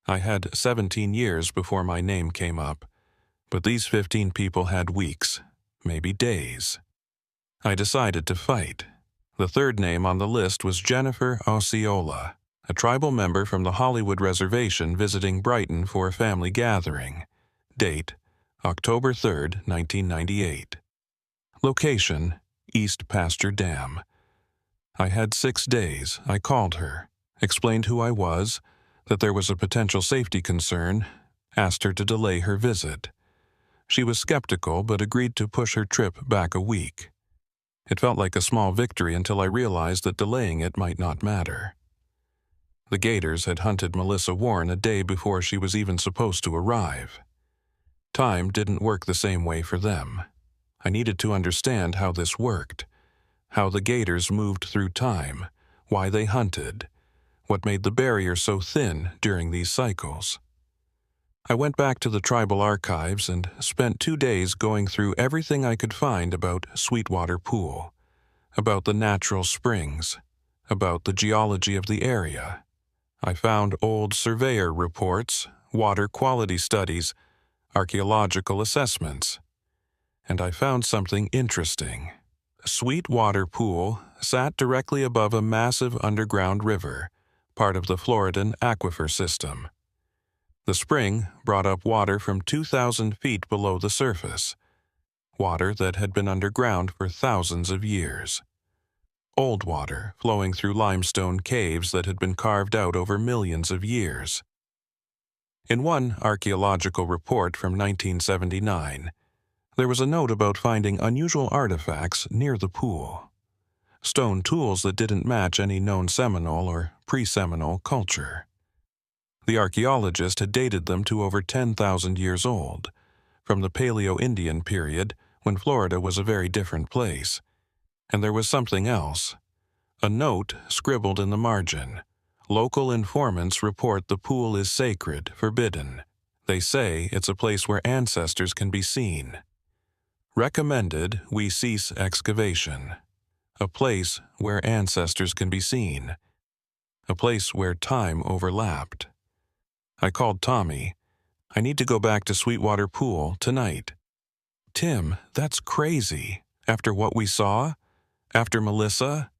Speaker 1: I had 17 years before my name came up, but these 15 people had weeks, maybe days. I decided to fight. The third name on the list was Jennifer Osceola, a tribal member from the Hollywood Reservation visiting Brighton for a family gathering. Date, October 3, 1998. Location, East Pasture Dam. I had 6 days. I called her, explained who I was, that there was a potential safety concern, asked her to delay her visit. She was skeptical but agreed to push her trip back a week. It felt like a small victory until I realized that delaying it might not matter. The gators had hunted Melissa Warren a day before she was even supposed to arrive. Time didn't work the same way for them. I needed to understand how this worked, how the gators moved through time, why they hunted, what made the barrier so thin during these cycles. I went back to the tribal archives and spent 2 days going through everything I could find about Sweetwater Pool, about the natural springs, about the geology of the area. I found old surveyor reports, water quality studies, archaeological assessments. And I found something interesting. Sweetwater Pool sat directly above a massive underground river, part of the Floridan aquifer system. The spring brought up water from 2,000 feet below the surface, water that had been underground for thousands of years. Old water flowing through limestone caves that had been carved out over millions of years. In one archaeological report from 1979, there was a note about finding unusual artifacts near the pool. Stone tools that didn't match any known Seminole or pre-Seminole culture. The archaeologist had dated them to over 10,000 years old, from the Paleo-Indian period when Florida was a very different place. And there was something else. A note scribbled in the margin. Local informants report the pool is sacred, forbidden. They say it's a place where ancestors can be seen. Recommended we cease excavation. A place where ancestors can be seen. A place where time overlapped. I called Tommy. I need to go back to Sweetwater Pool tonight. Tim, that's crazy. After what we saw? After Melissa?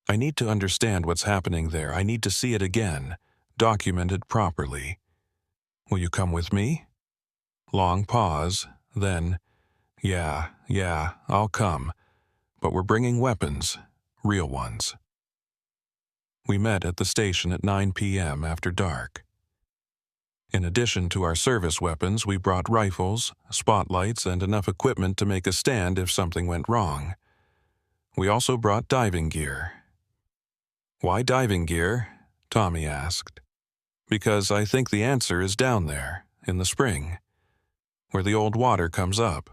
Speaker 1: I need to understand what's happening there. I need to see it again, documented properly. Will you come with me? Long pause, then, yeah, I'll come. But we're bringing weapons, real ones. We met at the station at 9 p.m. after dark. In addition to our service weapons, we brought rifles, spotlights, and enough equipment to make a stand if something went wrong. We also brought diving gear. Why diving gear? Tommy asked. Because I think the answer is down there, in the spring, where the old water comes up.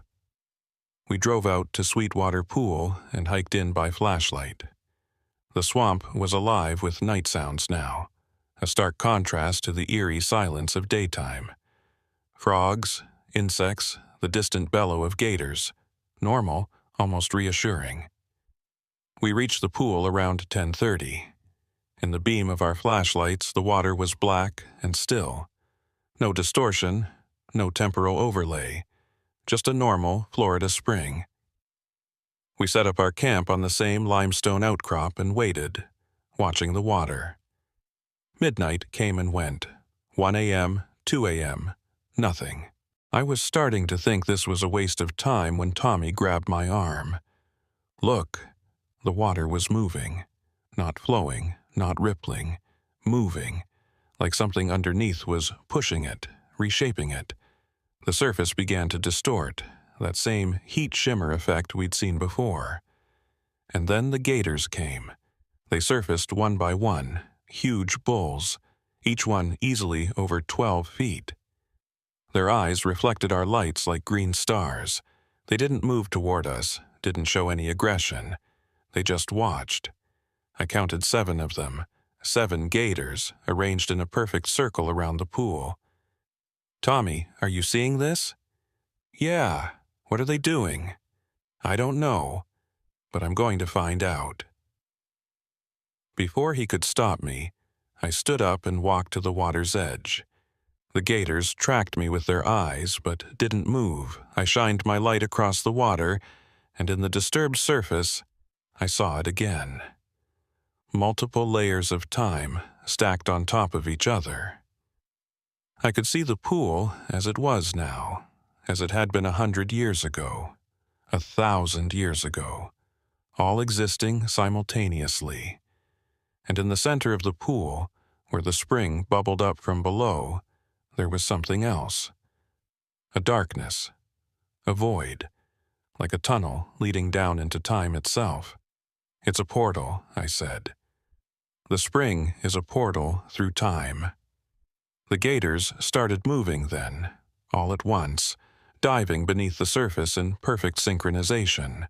Speaker 1: We drove out to Sweetwater Pool and hiked in by flashlight. The swamp was alive with night sounds now, a stark contrast to the eerie silence of daytime. Frogs, insects, the distant bellow of gators. Normal, almost reassuring. We reached the pool around 10:30. In the beam of our flashlights, the water was black and still. No distortion, no temporal overlay, just a normal Florida spring. We set up our camp on the same limestone outcrop and waited, watching the water. Midnight came and went. 1 a.m., 2 a.m., nothing. I was starting to think this was a waste of time when Tommy grabbed my arm. Look, the water was moving. Not flowing, not rippling, moving, like something underneath was pushing it, reshaping it. The surface began to distort, that same heat shimmer effect we'd seen before. And then the gators came. They surfaced one by one, huge bulls, each one easily over 12 feet. Their eyes reflected our lights like green stars. They didn't move toward us, didn't show any aggression. They just watched. I counted 7 of them, 7 gators arranged in a perfect circle around the pool. Tommy, are you seeing this? Yeah. What are they doing? I don't know, but I'm going to find out. Before he could stop me, I stood up and walked to the water's edge. The gators tracked me with their eyes, but didn't move. I shined my light across the water, and in the disturbed surface, I saw it again. Multiple layers of time stacked on top of each other. I could see the pool as it was now, as it had been 100 years ago. 1,000 years ago, all existing simultaneously. And in the center of the pool, where the spring bubbled up from below, there was something else. A darkness, a void, like a tunnel leading down into time itself. It's a portal, I said. The spring is a portal through time. The gators started moving then, all at once, diving beneath the surface in perfect synchronization.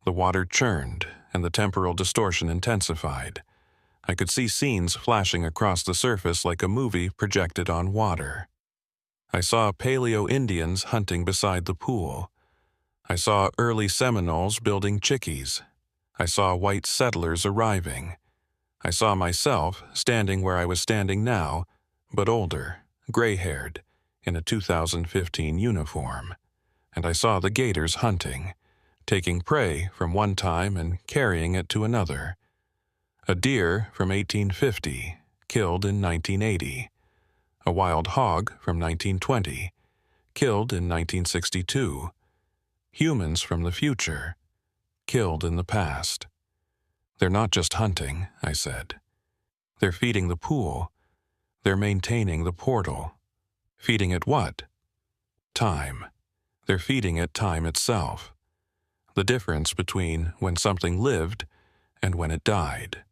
Speaker 1: The water churned, and the temporal distortion intensified. I could see scenes flashing across the surface like a movie projected on water. I saw Paleo-Indians hunting beside the pool. I saw early Seminoles building chickees. I saw white settlers arriving. I saw myself standing where I was standing now, but older, gray-haired, in a 2015 uniform. And I saw the gators hunting, taking prey from one time and carrying it to another. A deer from 1850, killed in 1980. A wild hog from 1920, killed in 1962. Humans from the future, killed in the past. They're not just hunting, I said. They're feeding the pool. They're maintaining the portal. Feeding it what? Time. They're feeding it time itself. The difference between when something lived and when it died.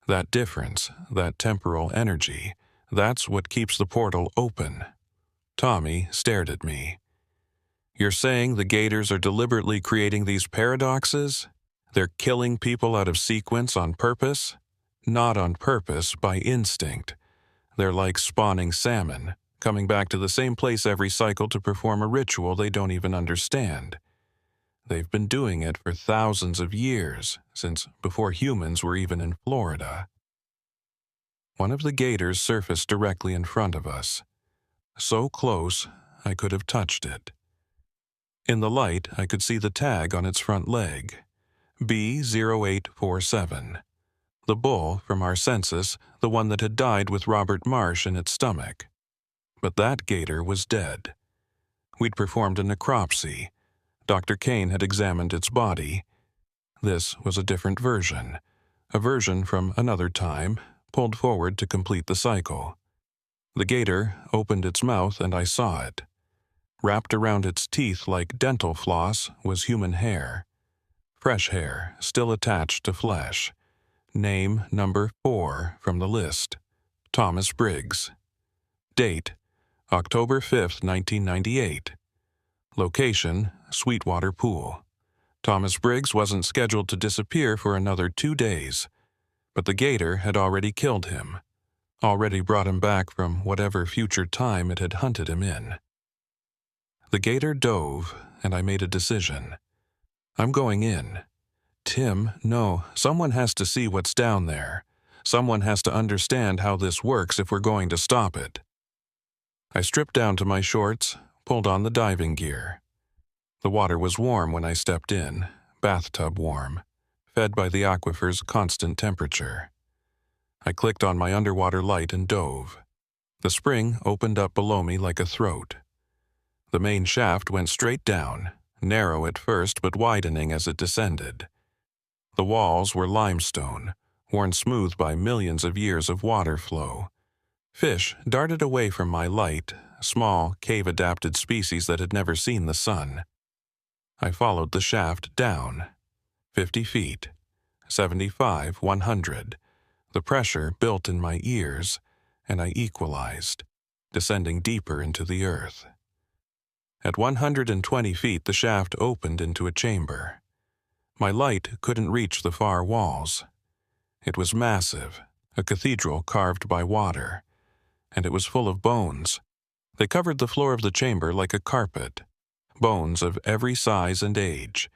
Speaker 1: That difference, that temporal energy, that's what keeps the portal open. Tommy stared at me. You're saying the gators are deliberately creating these paradoxes? They're killing people out of sequence on purpose? Not on purpose, by instinct. They're like spawning salmon, coming back to the same place every cycle to perform a ritual they don't even understand. They've been doing it for thousands of years, since before humans were even in Florida. One of the gators surfaced directly in front of us. So close, I could have touched it. In the light, I could see the tag on its front leg. B0847. The bull from our census, the one that had died with Robert Marsh in its stomach. But that gator was dead. We'd performed a necropsy. Dr. Kane had examined its body. This was a different version, a version from another time, pulled forward to complete the cycle. The gator opened its mouth and I saw it. Wrapped around its teeth like dental floss was human hair. Fresh hair, still attached to flesh. Name number 4 from the list. Thomas Briggs. Date, October 5th, 1998. Location, Sweetwater Pool. Thomas Briggs wasn't scheduled to disappear for another 2 days, but the gator had already killed him, already brought him back from whatever future time it had hunted him in. The gator dove, and I made a decision. I'm going in. Tim, no, someone has to see what's down there. Someone has to understand how this works if we're going to stop it. I stripped down to my shorts, pulled on the diving gear. The water was warm when I stepped in, bathtub warm, fed by the aquifer's constant temperature. I clicked on my underwater light and dove. The spring opened up below me like a throat. The main shaft went straight down, narrow at first but widening as it descended. The walls were limestone, worn smooth by millions of years of water flow. Fish darted away from my light, small, cave-adapted species that had never seen the sun. I followed the shaft down. 50 feet, 75, 100. The pressure built in my ears, and I equalized, descending deeper into the earth. At 120 feet, the shaft opened into a chamber. My light couldn't reach the far walls. It was massive, a cathedral carved by water, and it was full of bones. They covered the floor of the chamber like a carpet. Bones of every size and age.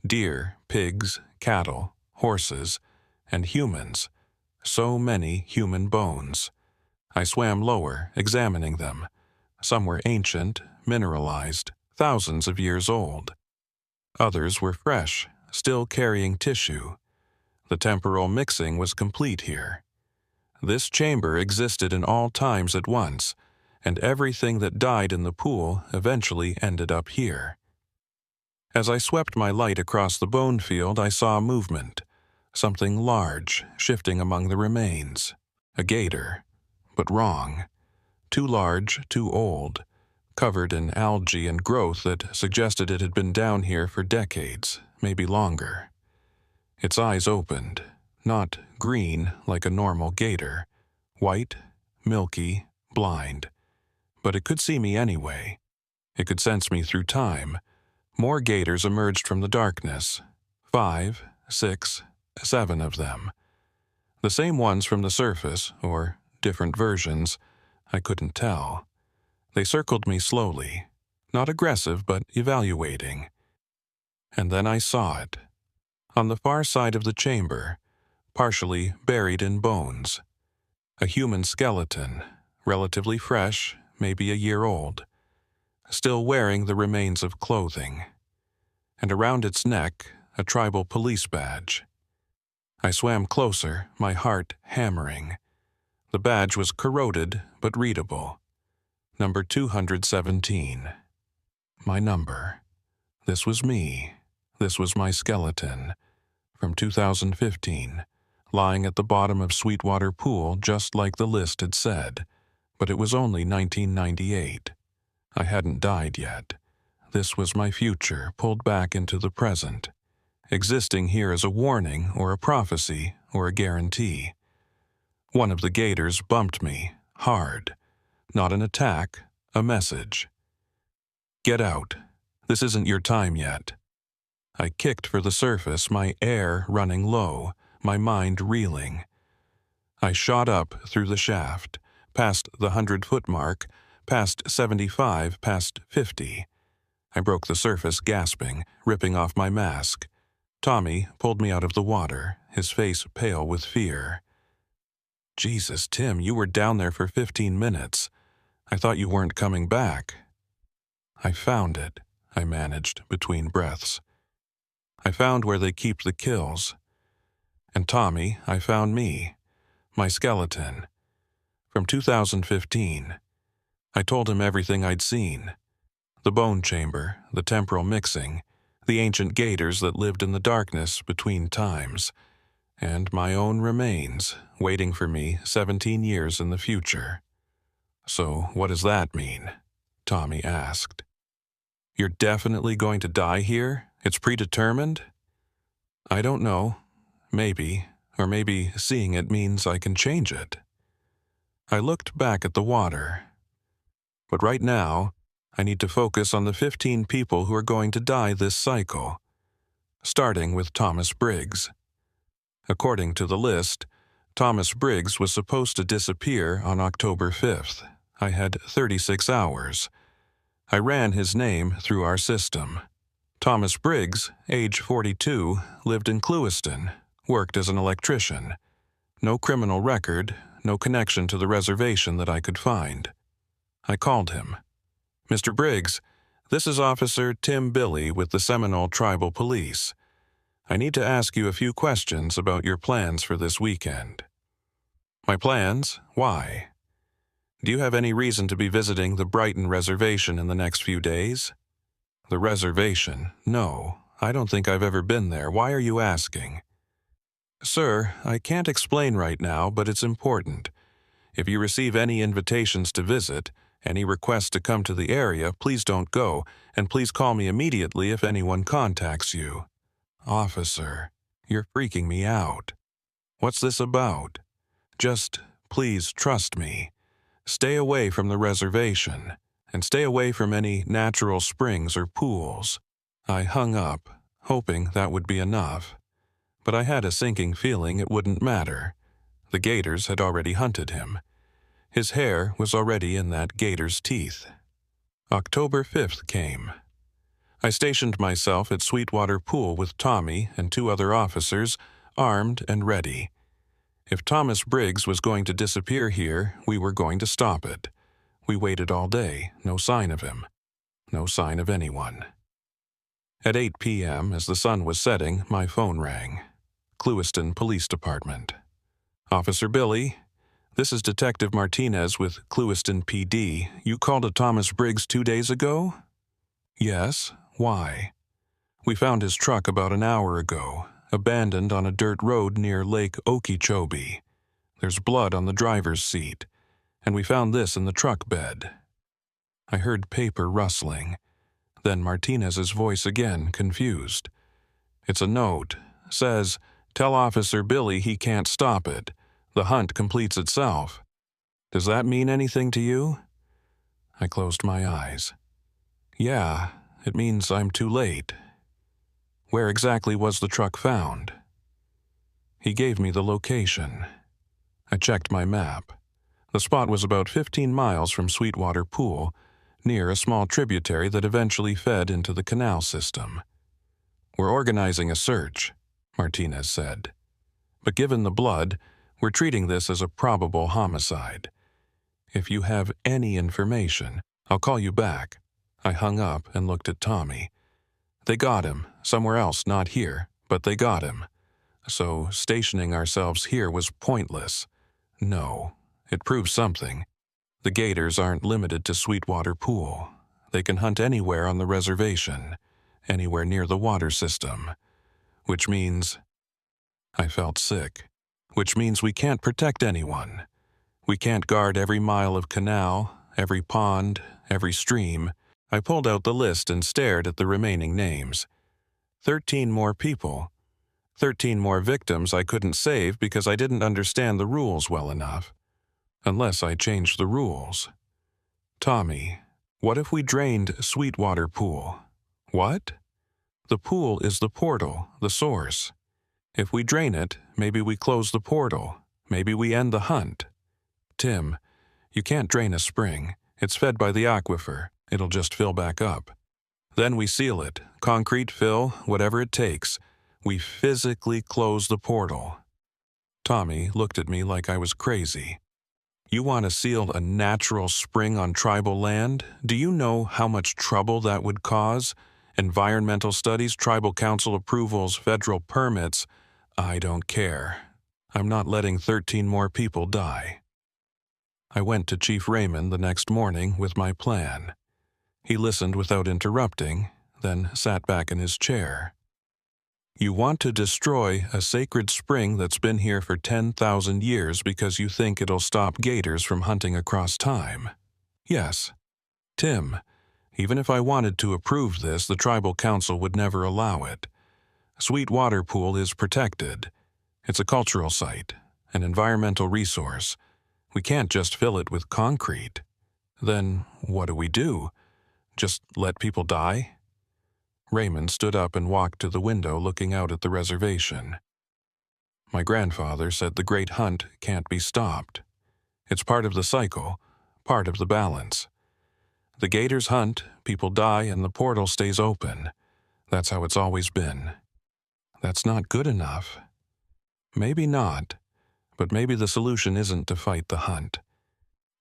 Speaker 1: Deer, pigs, cattle, horses, and humans. So many human bones. I swam lower, examining them. Some were ancient, mineralized, thousands of years old. Others were fresh, still carrying tissue. The temporal mixing was complete here. This chamber existed in all times at once, and everything that died in the pool eventually ended up here. As I swept my light across the bone field, I saw movement. Something large shifting among the remains. A gator, but wrong. Too large, too old, covered in algae and growth that suggested it had been down here for decades, maybe longer. Its eyes opened, not green like a normal gator, white, milky, blind. But it could see me anyway. It could sense me through time. More gators emerged from the darkness. 5, 6, 7 of them. The same ones from the surface, or different versions, I couldn't tell. They circled me slowly, not aggressive but evaluating. And then I saw it. On the far side of the chamber, partially buried in bones. A human skeleton, relatively fresh, maybe a year old, still wearing the remains of clothing. And around its neck, a tribal police badge. I swam closer, my heart hammering. The badge was corroded but readable. Number 217. My number. This was me. This was my skeleton. From 2015, lying at the bottom of Sweetwater Pool just like the list had said. But it was only 1998. I hadn't died yet. This was my future pulled back into the present, existing here as a warning or a prophecy or a guarantee. One of the gators bumped me, hard. Not an attack, a message. Get out. This isn't your time yet. I kicked for the surface, my air running low, my mind reeling. I shot up through the shaft, past the 100-foot mark, past 75, past 50. I broke the surface, gasping, ripping off my mask. Tommy pulled me out of the water, his face pale with fear. Jesus, Tim, you were down there for 15 minutes. I thought you weren't coming back. I found it, I managed between breaths. I found where they keep the kills. And Tommy, I found me, my skeleton. From 2015. I told him everything I'd seen. The bone chamber, the temporal mixing, the ancient gators that lived in the darkness between times, and my own remains waiting for me 17 years in the future. So what does that mean? Tommy asked. You're definitely going to die here? It's predetermined? I don't know. Maybe, or maybe seeing it means I can change it. I looked back at the water. But right now, I need to focus on the 15 people who are going to die this cycle, starting with Thomas Briggs. According to the list, Thomas Briggs was supposed to disappear on October 5th. I had 36 hours. I ran his name through our system. Thomas Briggs, age 42, lived in Clewiston, worked as an electrician. No criminal record, no connection to the reservation that I could find. I called him. Mr. Briggs, this is Officer Tim Billy with the Seminole Tribal Police. I need to ask you a few questions about your plans for this weekend. My plans? Why? Do you have any reason to be visiting the Brighton Reservation in the next few days? The reservation? No, I don't think I've ever been there. Why are you asking? Sir, I can't explain right now, but it's important. If you receive any invitations to visit, any requests to come to the area, please don't go, and please call me immediately if anyone contacts you. Officer, you're freaking me out. What's this about? Just, please trust me. Stay away from the reservation, and stay away from any natural springs or pools. I hung up, hoping that would be enough. But I had a sinking feeling it wouldn't matter. The gators had already hunted him. His hair was already in that gator's teeth. October 5th came. I stationed myself at Sweetwater Pool with Tommy and 2 other officers, armed and ready. If Thomas Briggs was going to disappear here, we were going to stop it. We waited all day, no sign of him. No sign of anyone. At 8 p.m., as the sun was setting, my phone rang. Clewiston Police Department. Officer Billy, this is Detective Martinez with Clewiston PD. You called a Thomas Briggs 2 days ago? Yes. Why? We found his truck about an hour ago, abandoned on a dirt road near Lake Okeechobee. There's blood on the driver's seat, and we found this in the truck bed." I heard paper rustling. Then Martinez's voice again, confused. "It's a note. Says, 'Tell Officer Billy he can't stop it. The hunt completes itself.' Does that mean anything to you?" I closed my eyes. "Yeah, it means I'm too late." "Where exactly was the truck found?" He gave me the location. I checked my map. The spot was about 15 miles from Sweetwater Pool, near a small tributary that eventually fed into the canal system. "We're organizing a search," Martinez said. "But given the blood, we're treating this as a probable homicide. If you have any information, I'll call you back." I hung up and looked at Tommy. "They got him, somewhere else, not here, but they got him. So stationing ourselves here was pointless. No, it proves something. The gators aren't limited to Sweetwater Pool. They can hunt anywhere on the reservation, anywhere near the water system. Which means—" I felt sick. "Which means we can't protect anyone. We can't guard every mile of canal, every pond, every stream." I pulled out the list and stared at the remaining names. 13 more people. 13 more victims I couldn't save because I didn't understand the rules well enough. Unless I changed the rules. "Tommy, what if we drained Sweetwater Pool?" "What?" "The pool is the portal, the source. If we drain it, maybe we close the portal. Maybe we end the hunt." "Tim, you can't drain a spring. It's fed by the aquifer. It'll just fill back up. Then we seal it, concrete fill, whatever it takes. We physically close the portal." Tommy looked at me like I was crazy. "You want to seal a natural spring on tribal land? Do you know how much trouble that would cause? Environmental studies, tribal council approvals, federal permits. I don't care. I'm not letting 13 more people die." I went to Chief Raymond the next morning with my plan. He listened without interrupting, then sat back in his chair. "You want to destroy a sacred spring that's been here for 10,000 years because you think it'll stop gators from hunting across time?" "Yes." "Tim, even if I wanted to approve this, the tribal council would never allow it. Sweetwater Pool is protected. It's a cultural site, an environmental resource. We can't just fill it with concrete. Then what do we do? Just let people die?" Raymond stood up and walked to the window looking out at the reservation. "My grandfather said the great hunt can't be stopped. It's part of the cycle, part of the balance. The gators hunt, people die, and the portal stays open. That's how it's always been. That's not good enough." "Maybe not, but maybe the solution isn't to fight the hunt.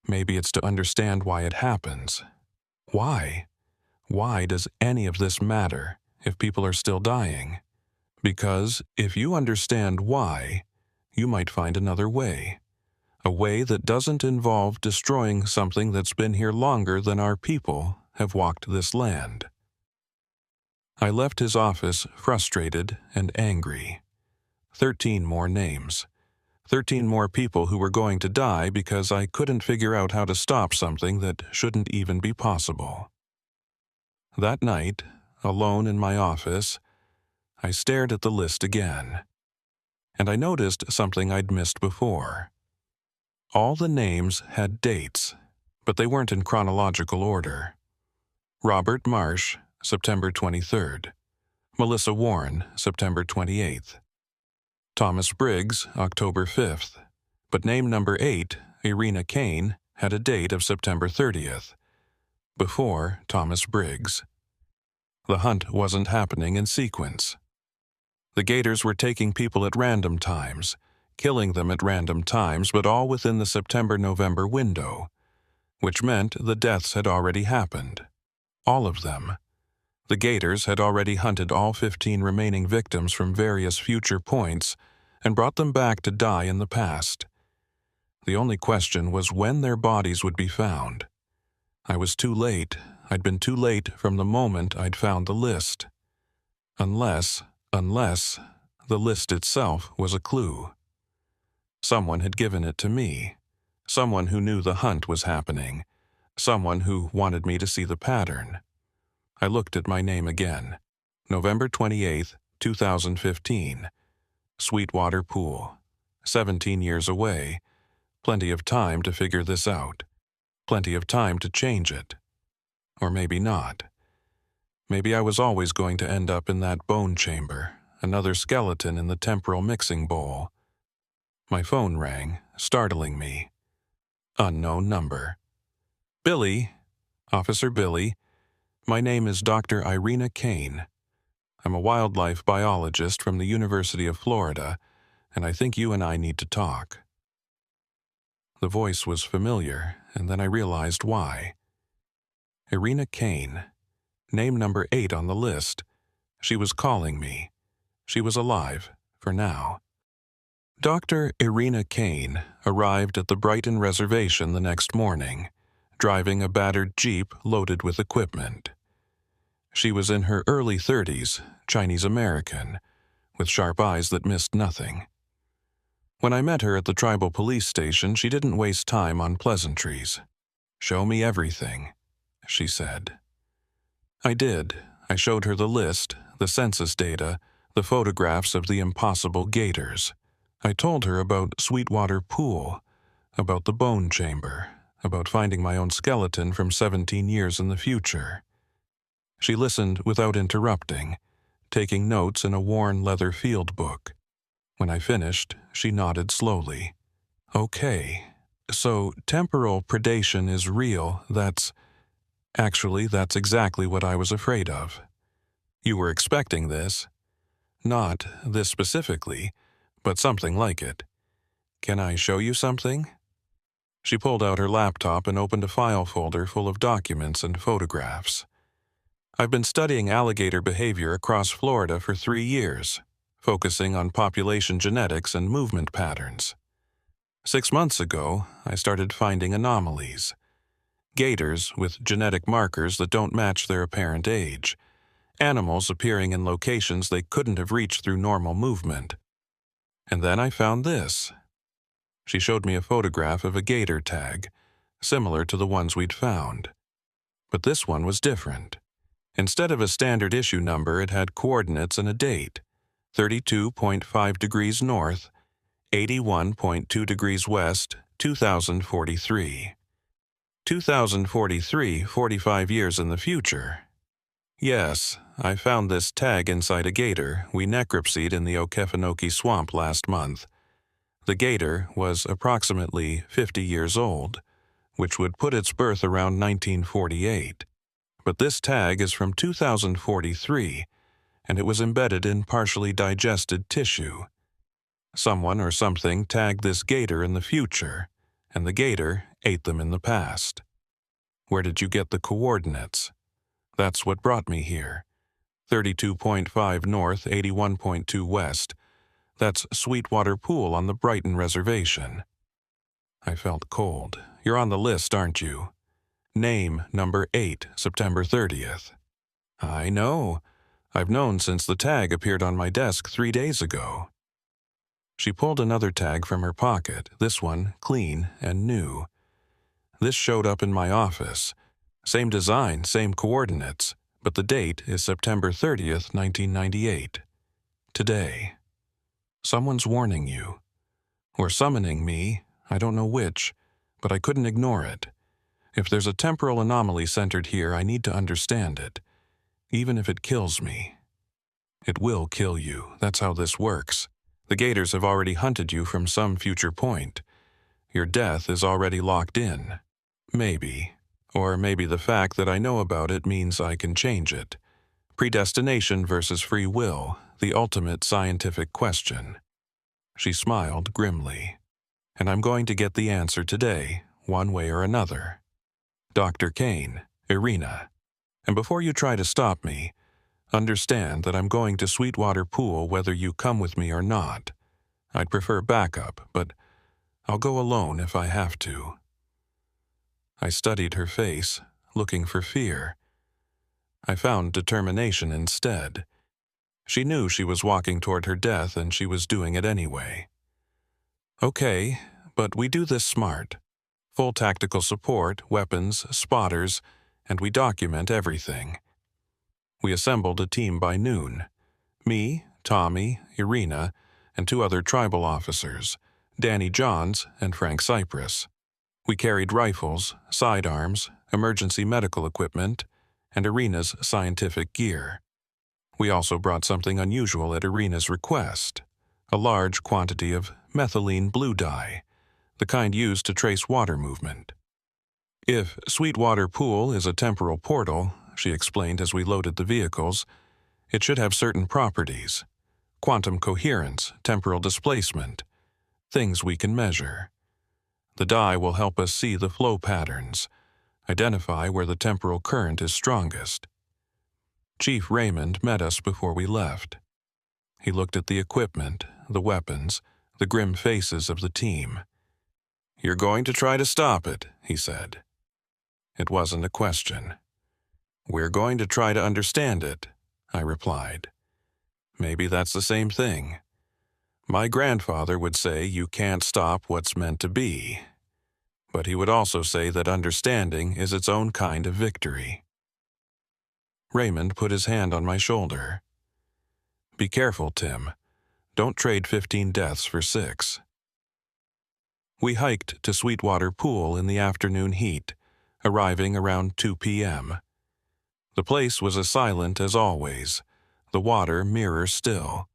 Speaker 1: Maybe it's to understand why it happens. Why? Why does any of this matter if people are still dying? Because if you understand why, you might find another way. A way that doesn't involve destroying something that's been here longer than our people have walked this land." I left his office frustrated and angry. 13 more names. 13 more people who were going to die because I couldn't figure out how to stop something that shouldn't even be possible. That night, alone in my office, I stared at the list again. And I noticed something I'd missed before. All the names had dates, but they weren't in chronological order. Robert Marsh, September 23rd. Melissa Warren, September 28th. Thomas Briggs, October 5th, but name number 8, Irina Kane, had a date of September 30th, before Thomas Briggs. The hunt wasn't happening in sequence. The gators were taking people at random times, killing them at random times, but all within the September-November window, which meant the deaths had already happened. All of them. The gators had already hunted all 15 remaining victims from various future points and brought them back to die in the past. The only question was when their bodies would be found. I was too late. I'd been too late from the moment I'd found the list. Unless the list itself was a clue. Someone had given it to me. Someone who knew the hunt was happening. Someone who wanted me to see the pattern. I looked at my name again. November 28th, 2015. Sweetwater Pool. 17 years away. Plenty of time to figure this out. Plenty of time to change it. Or maybe not. Maybe I was always going to end up in that bone chamber, another skeleton in the temporal mixing bowl. My phone rang, startling me. Unknown number. Billy, Officer Billy, my name is Dr. Irina Kane. I'm a wildlife biologist from the University of Florida, and I think you and I need to talk. The voice was familiar, and then I realized why. Irina Kane, name number 8 on the list. She was calling me. She was alive, for now. Dr. Irina Kane arrived at the Brighton Reservation the next morning, driving a battered Jeep loaded with equipment. She was in her early 30s, Chinese-American, with sharp eyes that missed nothing. When I met her at the tribal police station, she didn't waste time on pleasantries. "Show me everything," she said. I did. I showed her the list, the census data, the photographs of the impossible gators. I told her about Sweetwater Pool, about the bone chamber, about finding my own skeleton from 17 years in the future. She listened without interrupting, taking notes in a worn leather field book. When I finished, she nodded slowly. "Okay, so temporal predation is real, Actually, that's exactly what I was afraid of. You were expecting this. Not this specifically, but something like it. Can I show you something?" She pulled out her laptop and opened a file folder full of documents and photographs. I've been studying alligator behavior across Florida for 3 years, focusing on population genetics and movement patterns. 6 months ago, I started finding anomalies. Gators with genetic markers that don't match their apparent age. Animals appearing in locations they couldn't have reached through normal movement. And then I found this. She showed me a photograph of a gator tag, similar to the ones we'd found. But this one was different. Instead of a standard issue number, it had coordinates and a date. 32.5 degrees north, 81.2 degrees west, 2043. 2043, 45 years in the future. Yes, I found this tag inside a gator we necropsied in the Okefenokee Swamp last month. The gator was approximately 50 years old, which would put its birth around 1948. But this tag is from 2043, and it was embedded in partially digested tissue. Someone or something tagged this gator in the future, and the gator ate them in the past. Where did you get the coordinates? That's what brought me here. 32.5 north, 81.2 west. That's Sweetwater Pool on the Brighton Reservation. I felt cold. You're on the list, aren't you? Name number 8, September 30th. I know. I've known since the tag appeared on my desk 3 days ago. She pulled another tag from her pocket, this one clean and new. This showed up in my office. Same design, same coordinates, but the date is September 30th, 1998. Today. Someone's warning you. Or summoning me, I don't know which, but I couldn't ignore it. If there's a temporal anomaly centered here, I need to understand it, even if it kills me. It will kill you. That's how this works. The gators have already hunted you from some future point. Your death is already locked in. Maybe. Or maybe the fact that I know about it means I can change it. Predestination versus free will, the ultimate scientific question. She smiled grimly. And I'm going to get the answer today, one way or another. Dr. Kane, Irina. And before you try to stop me, understand that I'm going to Sweetwater Pool whether you come with me or not. I'd prefer backup, but I'll go alone if I have to. I studied her face, looking for fear. I found determination instead. She knew she was walking toward her death and she was doing it anyway. Okay, but we do this smart. Full tactical support, weapons, spotters, and we document everything. We assembled a team by noon. Me, Tommy, Irina, and 2 other tribal officers, Danny Johns and Frank Cypress. We carried rifles, sidearms, emergency medical equipment, and Irina's scientific gear. We also brought something unusual at Irina's request, a large quantity of methylene blue dye, the kind used to trace water movement. If Sweetwater Pool is a temporal portal, she explained as we loaded the vehicles, it should have certain properties: quantum coherence, temporal displacement, things we can measure. The dye will help us see the flow patterns, identify where the temporal current is strongest. Chief Raymond met us before we left. He looked at the equipment, the weapons, the grim faces of the team. "You're going to try to stop it," he said. It wasn't a question. "We're going to try to understand it," I replied. Maybe that's the same thing. My grandfather would say you can't stop what's meant to be, but he would also say that understanding is its own kind of victory. Raymond put his hand on my shoulder. "Be careful, Tim. Don't trade 15 deaths for 6. We hiked to Sweetwater Pool in the afternoon heat, arriving around 2 p.m. The place was as silent as always, the water mirror still.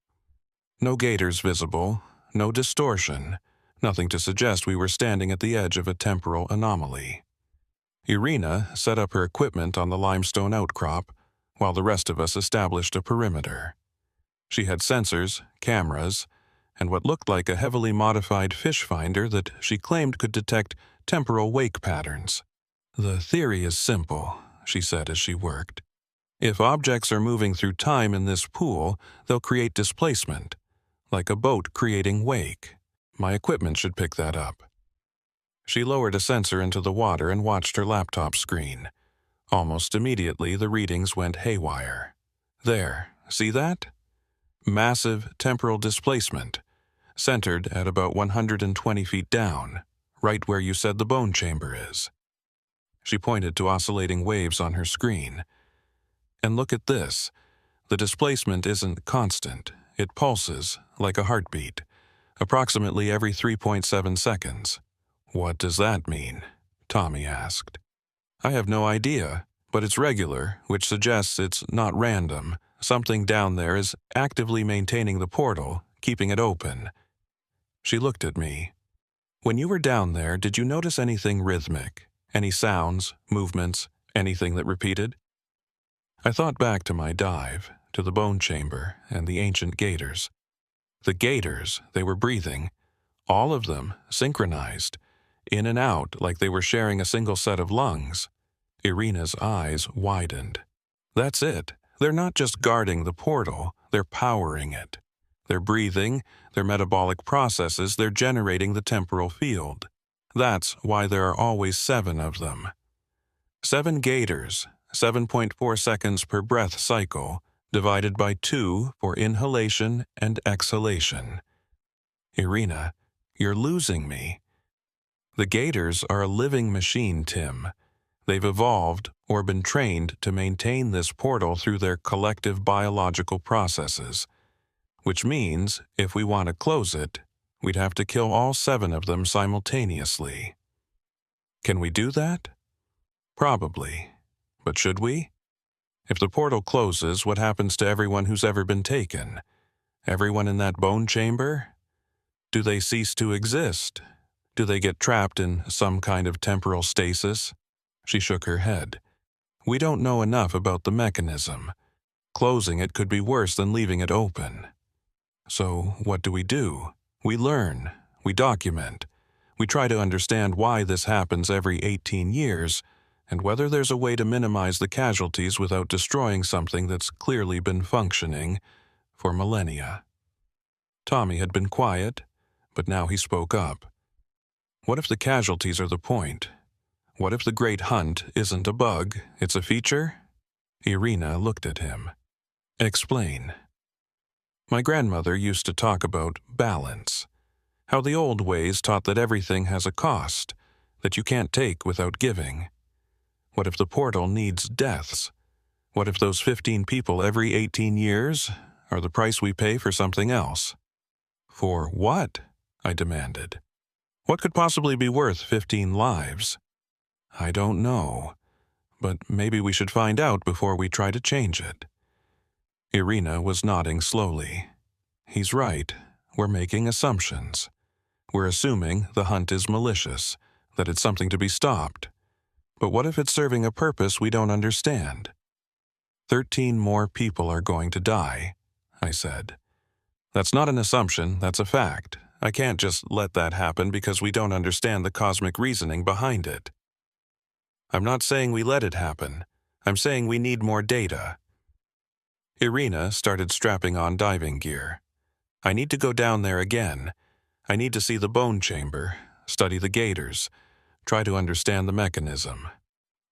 Speaker 1: No gators visible, no distortion, nothing to suggest we were standing at the edge of a temporal anomaly. Irina set up her equipment on the limestone outcrop, while the rest of us established a perimeter. She had sensors, cameras, and what looked like a heavily modified fish finder that she claimed could detect temporal wake patterns. "The theory is simple," she said as she worked. "If objects are moving through time in this pool, they'll create displacement, like a boat creating wake. My equipment should pick that up." She lowered a sensor into the water and watched her laptop screen. Almost immediately, the readings went haywire. "There, see that? Massive temporal displacement, centered at about 120 feet down, right where you said the bone chamber is." She pointed to oscillating waves on her screen. "And look at this. The displacement isn't constant. It pulses, like a heartbeat, approximately every 3.7 seconds. "What does that mean?" Tommy asked. "I have no idea, but it's regular, which suggests it's not random. Something down there is actively maintaining the portal, keeping it open." She looked at me. "When you were down there, did you notice anything rhythmic? Any sounds, movements, anything that repeated?" I thought back to my dive, to the bone chamber and the ancient gators. The gators, they were breathing, all of them synchronized, in and out like they were sharing a single set of lungs. Irina's eyes widened. "That's it. They're not just guarding the portal, they're powering it. They're breathing, their metabolic processes, they're generating the temporal field. That's why there are always 7 of them. 7 gators, 7.4 seconds per breath cycle, divided by 2 for inhalation and exhalation." "Irina, you're losing me." "The gators are a living machine, Tim. They've evolved or been trained to maintain this portal through their collective biological processes, which means if we want to close it, we'd have to kill all 7 of them simultaneously. Can we do that? Probably. But should we? If the portal closes, what happens to everyone who's ever been taken? Everyone in that bone chamber? Do they cease to exist? Do they get trapped in some kind of temporal stasis?" She shook her head. "We don't know enough about the mechanism. Closing it could be worse than leaving it open. So what do? We learn, we document, we try to understand why this happens every 18 years, and whether there's a way to minimize the casualties without destroying something that's clearly been functioning for millennia." Tommy had been quiet, but now he spoke up. "What if the casualties are the point? What if the Great Hunt isn't a bug, it's a feature?" Irina looked at him. "Explain." My grandmother used to talk about balance, how the old ways taught that everything has a cost, that you can't take without giving. What if the portal needs deaths? What if those 15 people every 18 years are the price we pay for something else? For what? I demanded. What could possibly be worth 15 lives? I don't know, but maybe we should find out before we try to change it. Irina was nodding slowly. He's right. We're making assumptions. We're assuming the hunt is malicious, that it's something to be stopped. But what if it's serving a purpose we don't understand? 13 more people are going to die, I said. That's not an assumption, that's a fact. I can't just let that happen because we don't understand the cosmic reasoning behind it. I'm not saying we let it happen. I'm saying we need more data. Irina started strapping on diving gear. I need to go down there again. I need to see the bone chamber, study the gators, try to understand the mechanism.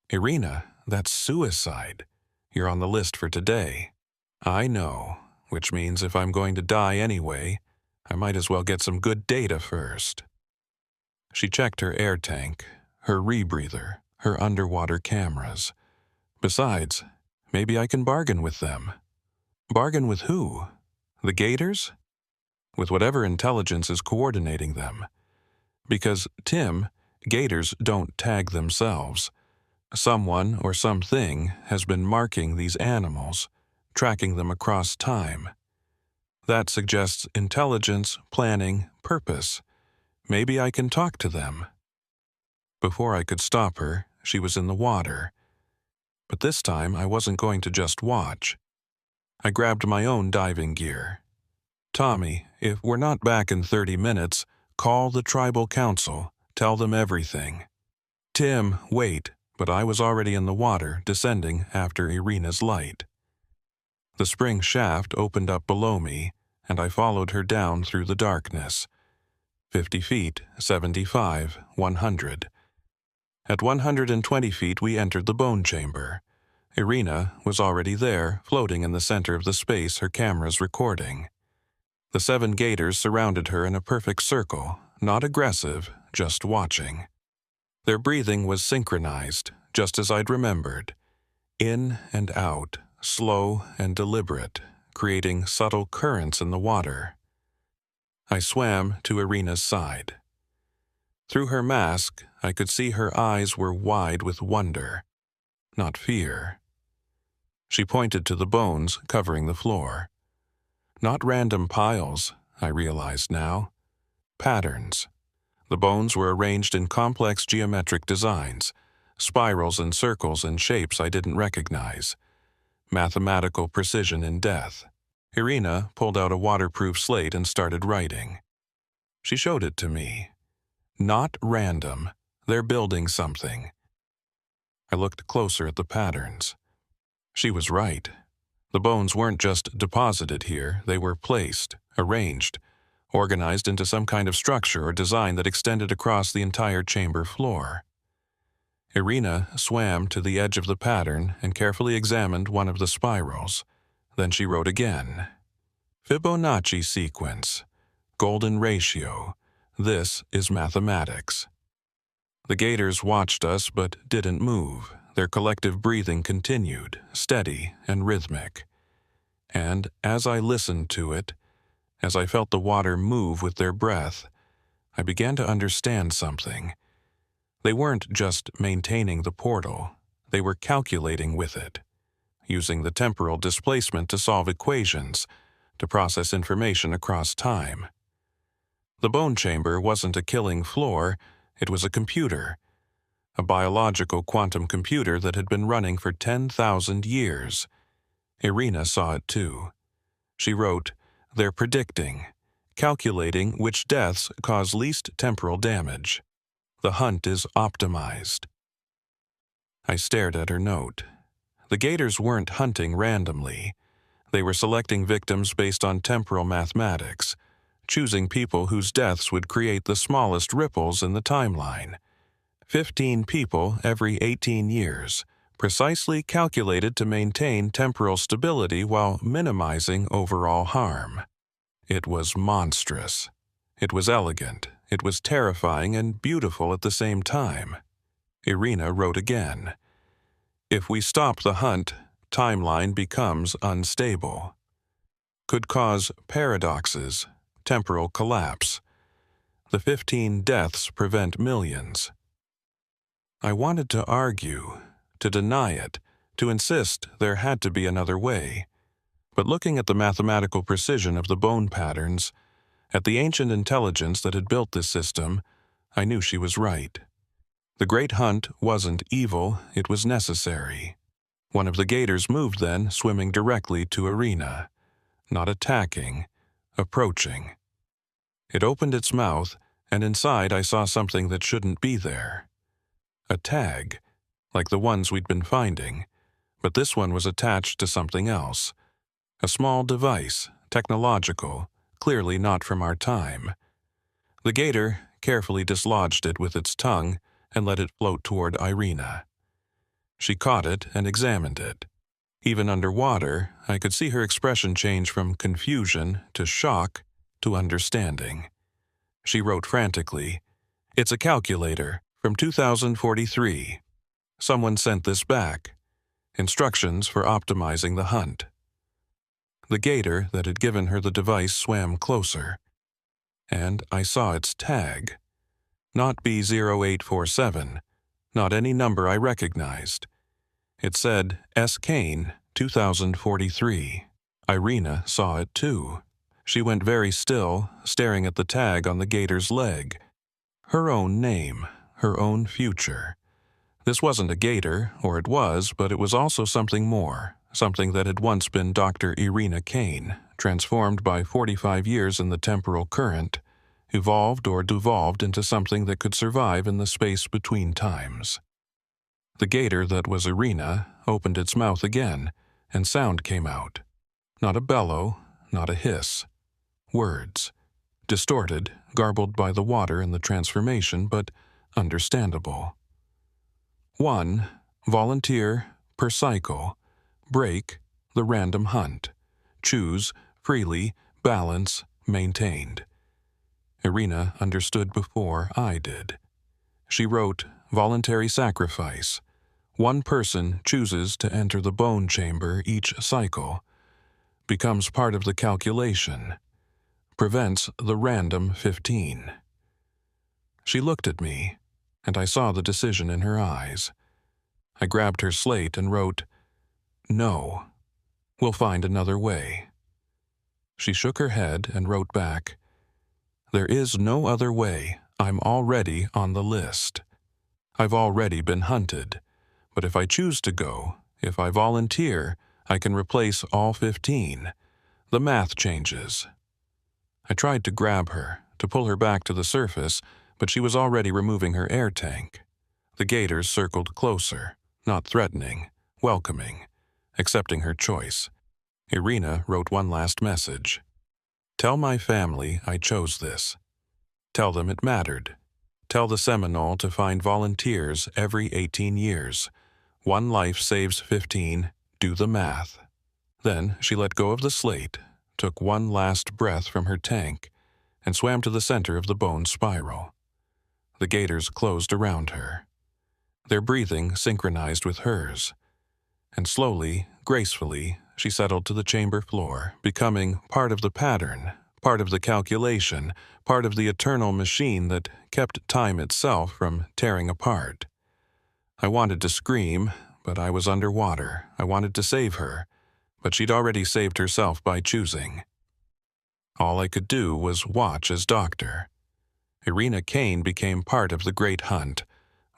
Speaker 1: Irina, that's suicide. You're on the list for today. I know, which means if I'm going to die anyway, I might as well get some good data first. She checked her air tank, her rebreather, her underwater cameras. Besides, maybe I can bargain with them. Bargain with who? The gators? With whatever intelligence is coordinating them. Because, Tim, gators don't tag themselves. Someone or something has been marking these animals, tracking them across time. That suggests intelligence, planning, purpose. Maybe I can talk to them. Before I could stop her, she was in the water. But this time I wasn't going to just watch. I grabbed my own diving gear. Tommy, if we're not back in 30 minutes, call the tribal council. Tell them everything. Tim, wait, but I was already in the water, descending after Irina's light. The spring shaft opened up below me, and I followed her down through the darkness. 50 feet, 75, 100. At 120 feet we entered the bone chamber. Irina was already there, floating in the center of the space her cameras recording. The 7 gators surrounded her in a perfect circle, not aggressive, just watching. Their breathing was synchronized, just as I'd remembered. In and out, slow and deliberate, creating subtle currents in the water. I swam to Irina's side. Through her mask, I could see her eyes were wide with wonder, not fear. She pointed to the bones covering the floor. Not random piles, I realized now. Patterns. The bones were arranged in complex geometric designs, spirals and circles and shapes I didn't recognize. Mathematical precision in death. Irina pulled out a waterproof slate and started writing. She showed it to me. Not random. They're building something. I looked closer at the patterns. She was right. The bones weren't just deposited here, they were placed, arranged, organized into some kind of structure or design that extended across the entire chamber floor. Irina swam to the edge of the pattern and carefully examined one of the spirals. Then she wrote again. Fibonacci sequence. Golden ratio. This is mathematics. The gators watched us but didn't move. Their collective breathing continued, steady and rhythmic. And as I listened to it, as I felt the water move with their breath, I began to understand something. They weren't just maintaining the portal, they were calculating with it, using the temporal displacement to solve equations, to process information across time. The bone chamber wasn't a killing floor, it was a computer, a biological quantum computer that had been running for 10,000 years. Irina saw it too. She wrote, "They're predicting, calculating which deaths cause least temporal damage. The hunt is optimized." I stared at her note. The gators weren't hunting randomly. They were selecting victims based on temporal mathematics, choosing people whose deaths would create the smallest ripples in the timeline. 15 people every 18 years, precisely calculated to maintain temporal stability while minimizing overall harm. It was monstrous. It was elegant. It was terrifying and beautiful at the same time. Irina wrote again. If we stop the hunt, timeline becomes unstable. Could cause paradoxes, temporal collapse. The 15 deaths prevent millions. I wanted to argue, to deny it, to insist there had to be another way. But looking at the mathematical precision of the bone patterns, at the ancient intelligence that had built this system, I knew she was right. The great hunt wasn't evil, it was necessary. One of the gators moved then, swimming directly to Irina. Not attacking, approaching. It opened its mouth, and inside I saw something that shouldn't be there. A tag, like the ones we'd been finding, but this one was attached to something else. A small device, technological, clearly not from our time. The gator carefully dislodged it with its tongue and let it float toward Irina. She caught it and examined it. Even underwater, I could see her expression change from confusion to shock to understanding. She wrote frantically, "It's a calculator from 2043. Someone sent this back. Instructions for optimizing the hunt." The gator that had given her the device swam closer, and I saw its tag. Not B0847, not any number I recognized. It said S. Kane, 2043. Irina saw it too. She went very still, staring at the tag on the gator's leg. Her own name, her own future. This wasn't a gator, or it was, but it was also something more, something that had once been Dr. Irina Kane, transformed by 45 years in the temporal current, evolved or devolved into something that could survive in the space between times. The gator that was Irina opened its mouth again, and sound came out. Not a bellow, not a hiss. Words. Distorted, garbled by the water and the transformation, but understandable. 1. Volunteer, per cycle. Break, the random hunt. Choose, freely, balance, maintained. Irina understood before I did. She wrote, voluntary sacrifice. One person chooses to enter the bone chamber each cycle. Becomes part of the calculation. Prevents the random 15. She looked at me, and I saw the decision in her eyes. I grabbed her slate and wrote, "No. We'll find another way." She shook her head and wrote back, "There is no other way. I'm already on the list. I've already been hunted, but if I choose to go, if I volunteer, I can replace all 15. The math changes." I tried to grab her, to pull her back to the surface, but she was already removing her air tank. The gators circled closer, not threatening, welcoming, accepting her choice. Irina wrote one last message. "Tell my family I chose this. Tell them it mattered. Tell the Seminole to find volunteers every 18 years. One life saves 15. Do the math." Then she let go of the slate, took one last breath from her tank, and swam to the center of the bone spiral. The gators closed around her. Their breathing synchronized with hers, and slowly, gracefully, she settled to the chamber floor, becoming part of the pattern, part of the calculation, part of the eternal machine that kept time itself from tearing apart. I wanted to scream, but I was underwater. I wanted to save her, but she'd already saved herself by choosing. All I could do was watch as doctor. Irina Kane became part of the great hunt,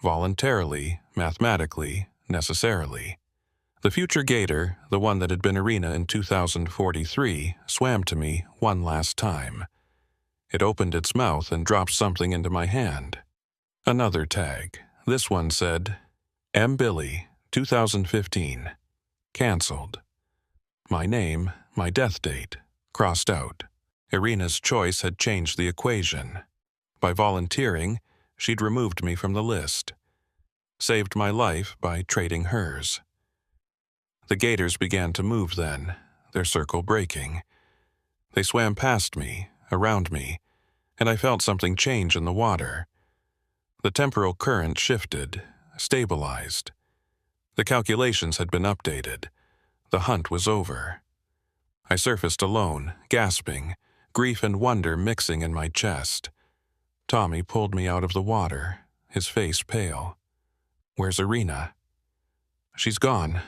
Speaker 1: voluntarily, mathematically, necessarily. The future gator, the one that had been Irina in 2043, swam to me one last time. It opened its mouth and dropped something into my hand. Another tag. This one said, M. Billy, 2015. Cancelled. My name, my death date, crossed out. Irina's choice had changed the equation. By volunteering, she'd removed me from the list. Saved my life by trading hers. The gators began to move then, their circle breaking. They swam past me, around me, and I felt something change in the water. The temporal current shifted, stabilized. The calculations had been updated. The hunt was over. I surfaced alone, gasping, grief and wonder mixing in my chest. Tommy pulled me out of the water, his face pale. "Where's Irina?" "She's gone.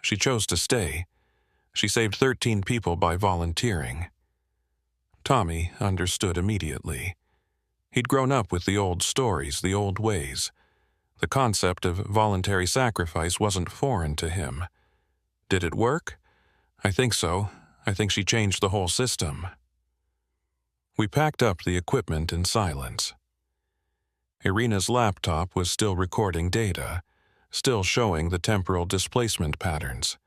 Speaker 1: She chose to stay. She saved 13 people by volunteering." Tommy understood immediately. He'd grown up with the old stories, the old ways. The concept of voluntary sacrifice wasn't foreign to him. Did it work? I think so. I think she changed the whole system. We packed up the equipment in silence. Irina's laptop was still recording data, still showing the temporal displacement patterns.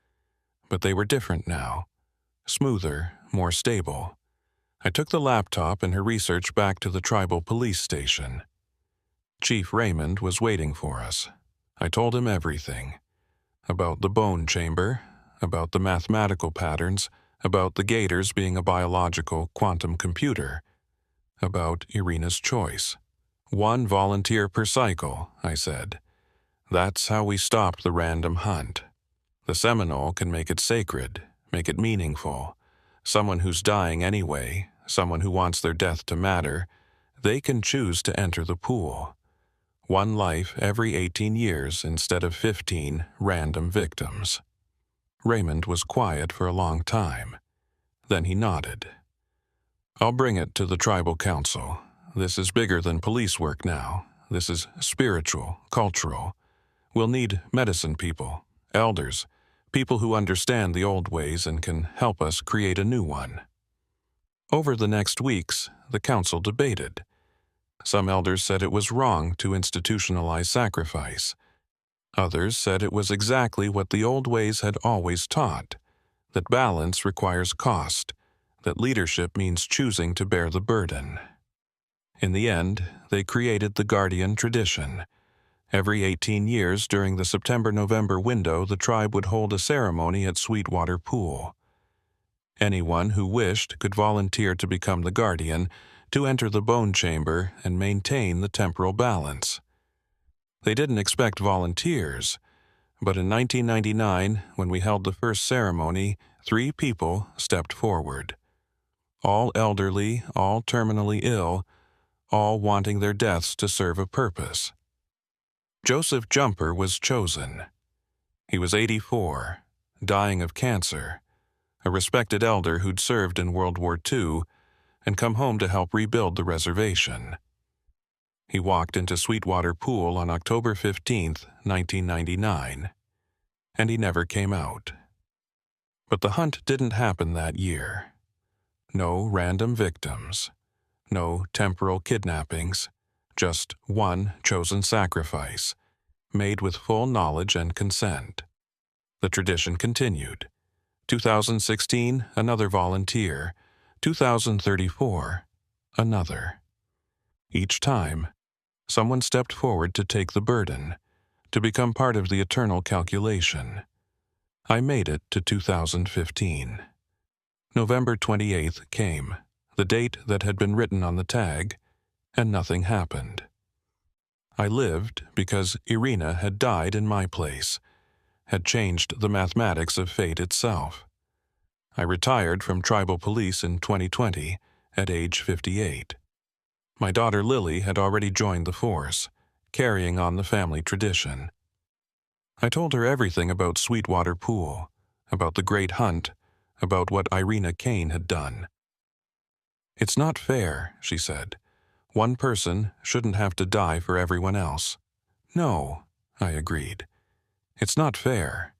Speaker 1: But they were different now. Smoother, more stable. I took the laptop and her research back to the tribal police station. Chief Raymond was waiting for us. I told him everything. About the bone chamber, about the mathematical patterns, about the gators being a biological quantum computer, about Irina's choice. 1 volunteer per cycle, I said. That's how we stop the random hunt. The Seminole can make it sacred, make it meaningful. Someone who's dying anyway, someone who wants their death to matter, they can choose to enter the pool. 1 life every 18 years instead of 15 random victims. Raymond was quiet for a long time. Then he nodded. "I'll bring it to the tribal council. This is bigger than police work now. This is spiritual, cultural. We'll need medicine people, elders, people who understand the old ways and can help us create a new one." Over the next weeks, the council debated. Some elders said it was wrong to institutionalize sacrifice. Others said it was exactly what the old ways had always taught, that balance requires cost, that leadership means choosing to bear the burden. In the end, they created the guardian tradition. Every 18 years during the September-November window, the tribe would hold a ceremony at Sweetwater Pool. Anyone who wished could volunteer to become the guardian, to enter the bone chamber and maintain the temporal balance. They didn't expect volunteers, but in 1999, when we held the first ceremony, 3 people stepped forward. All elderly, all terminally ill, all wanting their deaths to serve a purpose. Joseph Jumper was chosen. He was 84, dying of cancer, a respected elder who'd served in World War II and come home to help rebuild the reservation. He walked into Sweetwater Pool on October 15, 1999, and he never came out. But the hunt didn't happen that year. No random victims, no temporal kidnappings, just 1 chosen sacrifice, made with full knowledge and consent. The tradition continued. 2016, another volunteer. 2034, another. Each time, someone stepped forward to take the burden, to become part of the eternal calculation. I made it to 2015. November 28th came, the date that had been written on the tag, and nothing happened. I lived because Irina had died in my place, had changed the mathematics of fate itself. I retired from tribal police in 2020 at age 58. My daughter Lily had already joined the force, carrying on the family tradition. I told her everything about Sweetwater Pool, about the great hunt, about what Irina Kane had done. "It's not fair," she said. "One person shouldn't have to die for everyone else." "No," I agreed. "It's not fair.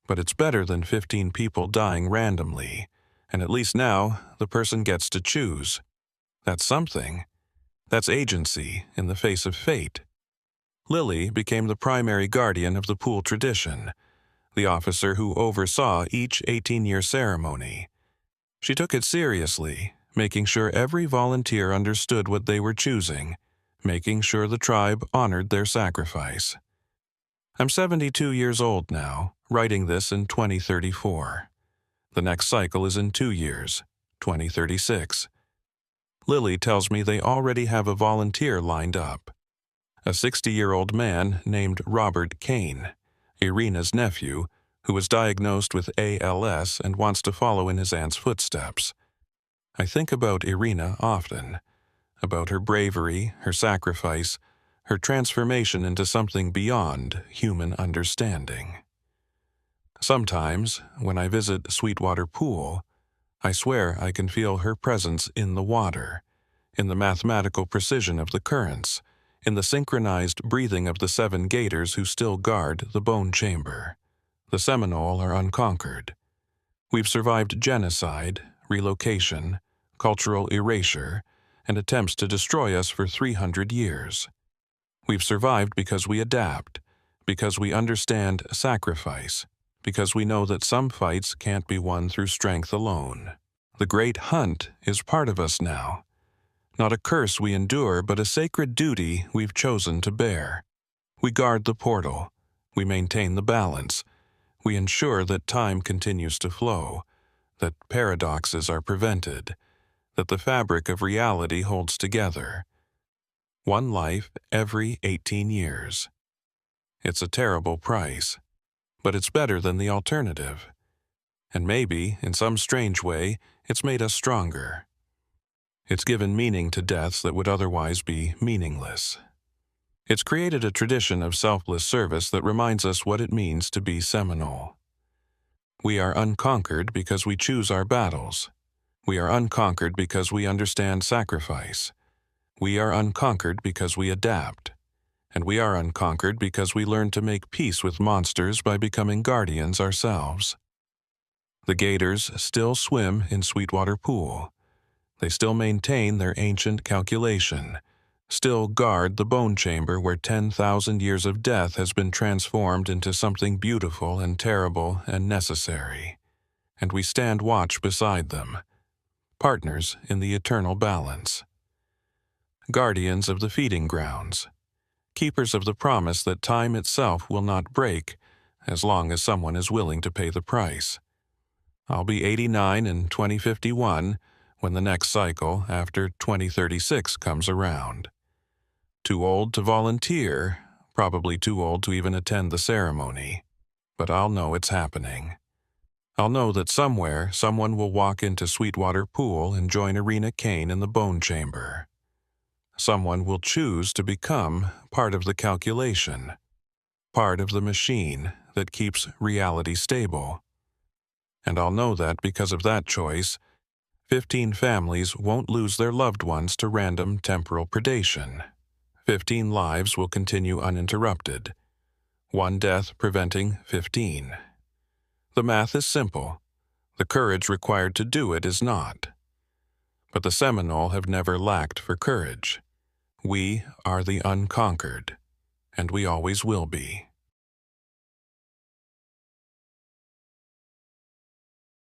Speaker 1: But it's better than 15 people dying randomly, and at least now the person gets to choose. That's something. That's agency in the face of fate." Lily became the primary guardian of the pool tradition, the officer who oversaw each 18-year ceremony. She took it seriously, making sure every volunteer understood what they were choosing, making sure the tribe honored their sacrifice. I'm 72 years old now, writing this in 2034. The next cycle is in 2 years, 2036. Lily tells me they already have a volunteer lined up. A 60-year-old man named Robert Kane, Irina's nephew, who was diagnosed with ALS and wants to follow in his aunt's footsteps. I think about Irina often, about her bravery, her sacrifice, her transformation into something beyond human understanding. Sometimes, when I visit Sweetwater Pool, I swear I can feel her presence in the water, in the mathematical precision of the currents, in the synchronized breathing of the 7 gators who still guard the bone chamber. The Seminole are unconquered. We've survived genocide, relocation, cultural erasure, and attempts to destroy us for 300 years. We've survived because we adapt, because we understand sacrifice, because we know that some fights can't be won through strength alone. The great hunt is part of us now. Not a curse we endure, but a sacred duty we've chosen to bear. We guard the portal. We maintain the balance. We ensure that time continues to flow, that paradoxes are prevented, that the fabric of reality holds together. One life every 18 years. It's a terrible price, but it's better than the alternative. And maybe, in some strange way, it's made us stronger. It's given meaning to deaths that would otherwise be meaningless. It's created a tradition of selfless service that reminds us what it means to be Seminole. We are unconquered because we choose our battles. We are unconquered because we understand sacrifice. We are unconquered because we adapt. And we are unconquered because we learn to make peace with monsters by becoming guardians ourselves. The gators still swim in Sweetwater Pool. They still maintain their ancient calculation, still guard the bone chamber where 10,000 years of death has been transformed into something beautiful and terrible and necessary. And we stand watch beside them, partners in the eternal balance. Guardians of the feeding grounds, keepers of the promise that time itself will not break as long as someone is willing to pay the price. I'll be 89 in 2051 when the next cycle after 2036 comes around. Too old to volunteer, probably too old to even attend the ceremony, but I'll know it's happening. I'll know that somewhere someone will walk into Sweetwater Pool and join Irina Kane in the bone chamber. Someone will choose to become part of the calculation, part of the machine that keeps reality stable. And I'll know that because of that choice, 15 families won't lose their loved ones to random temporal predation. 15 lives will continue uninterrupted, one death preventing 15. The math is simple. The courage required to do it is not. But the Seminole have never lacked for courage. We are the unconquered, and we always will be.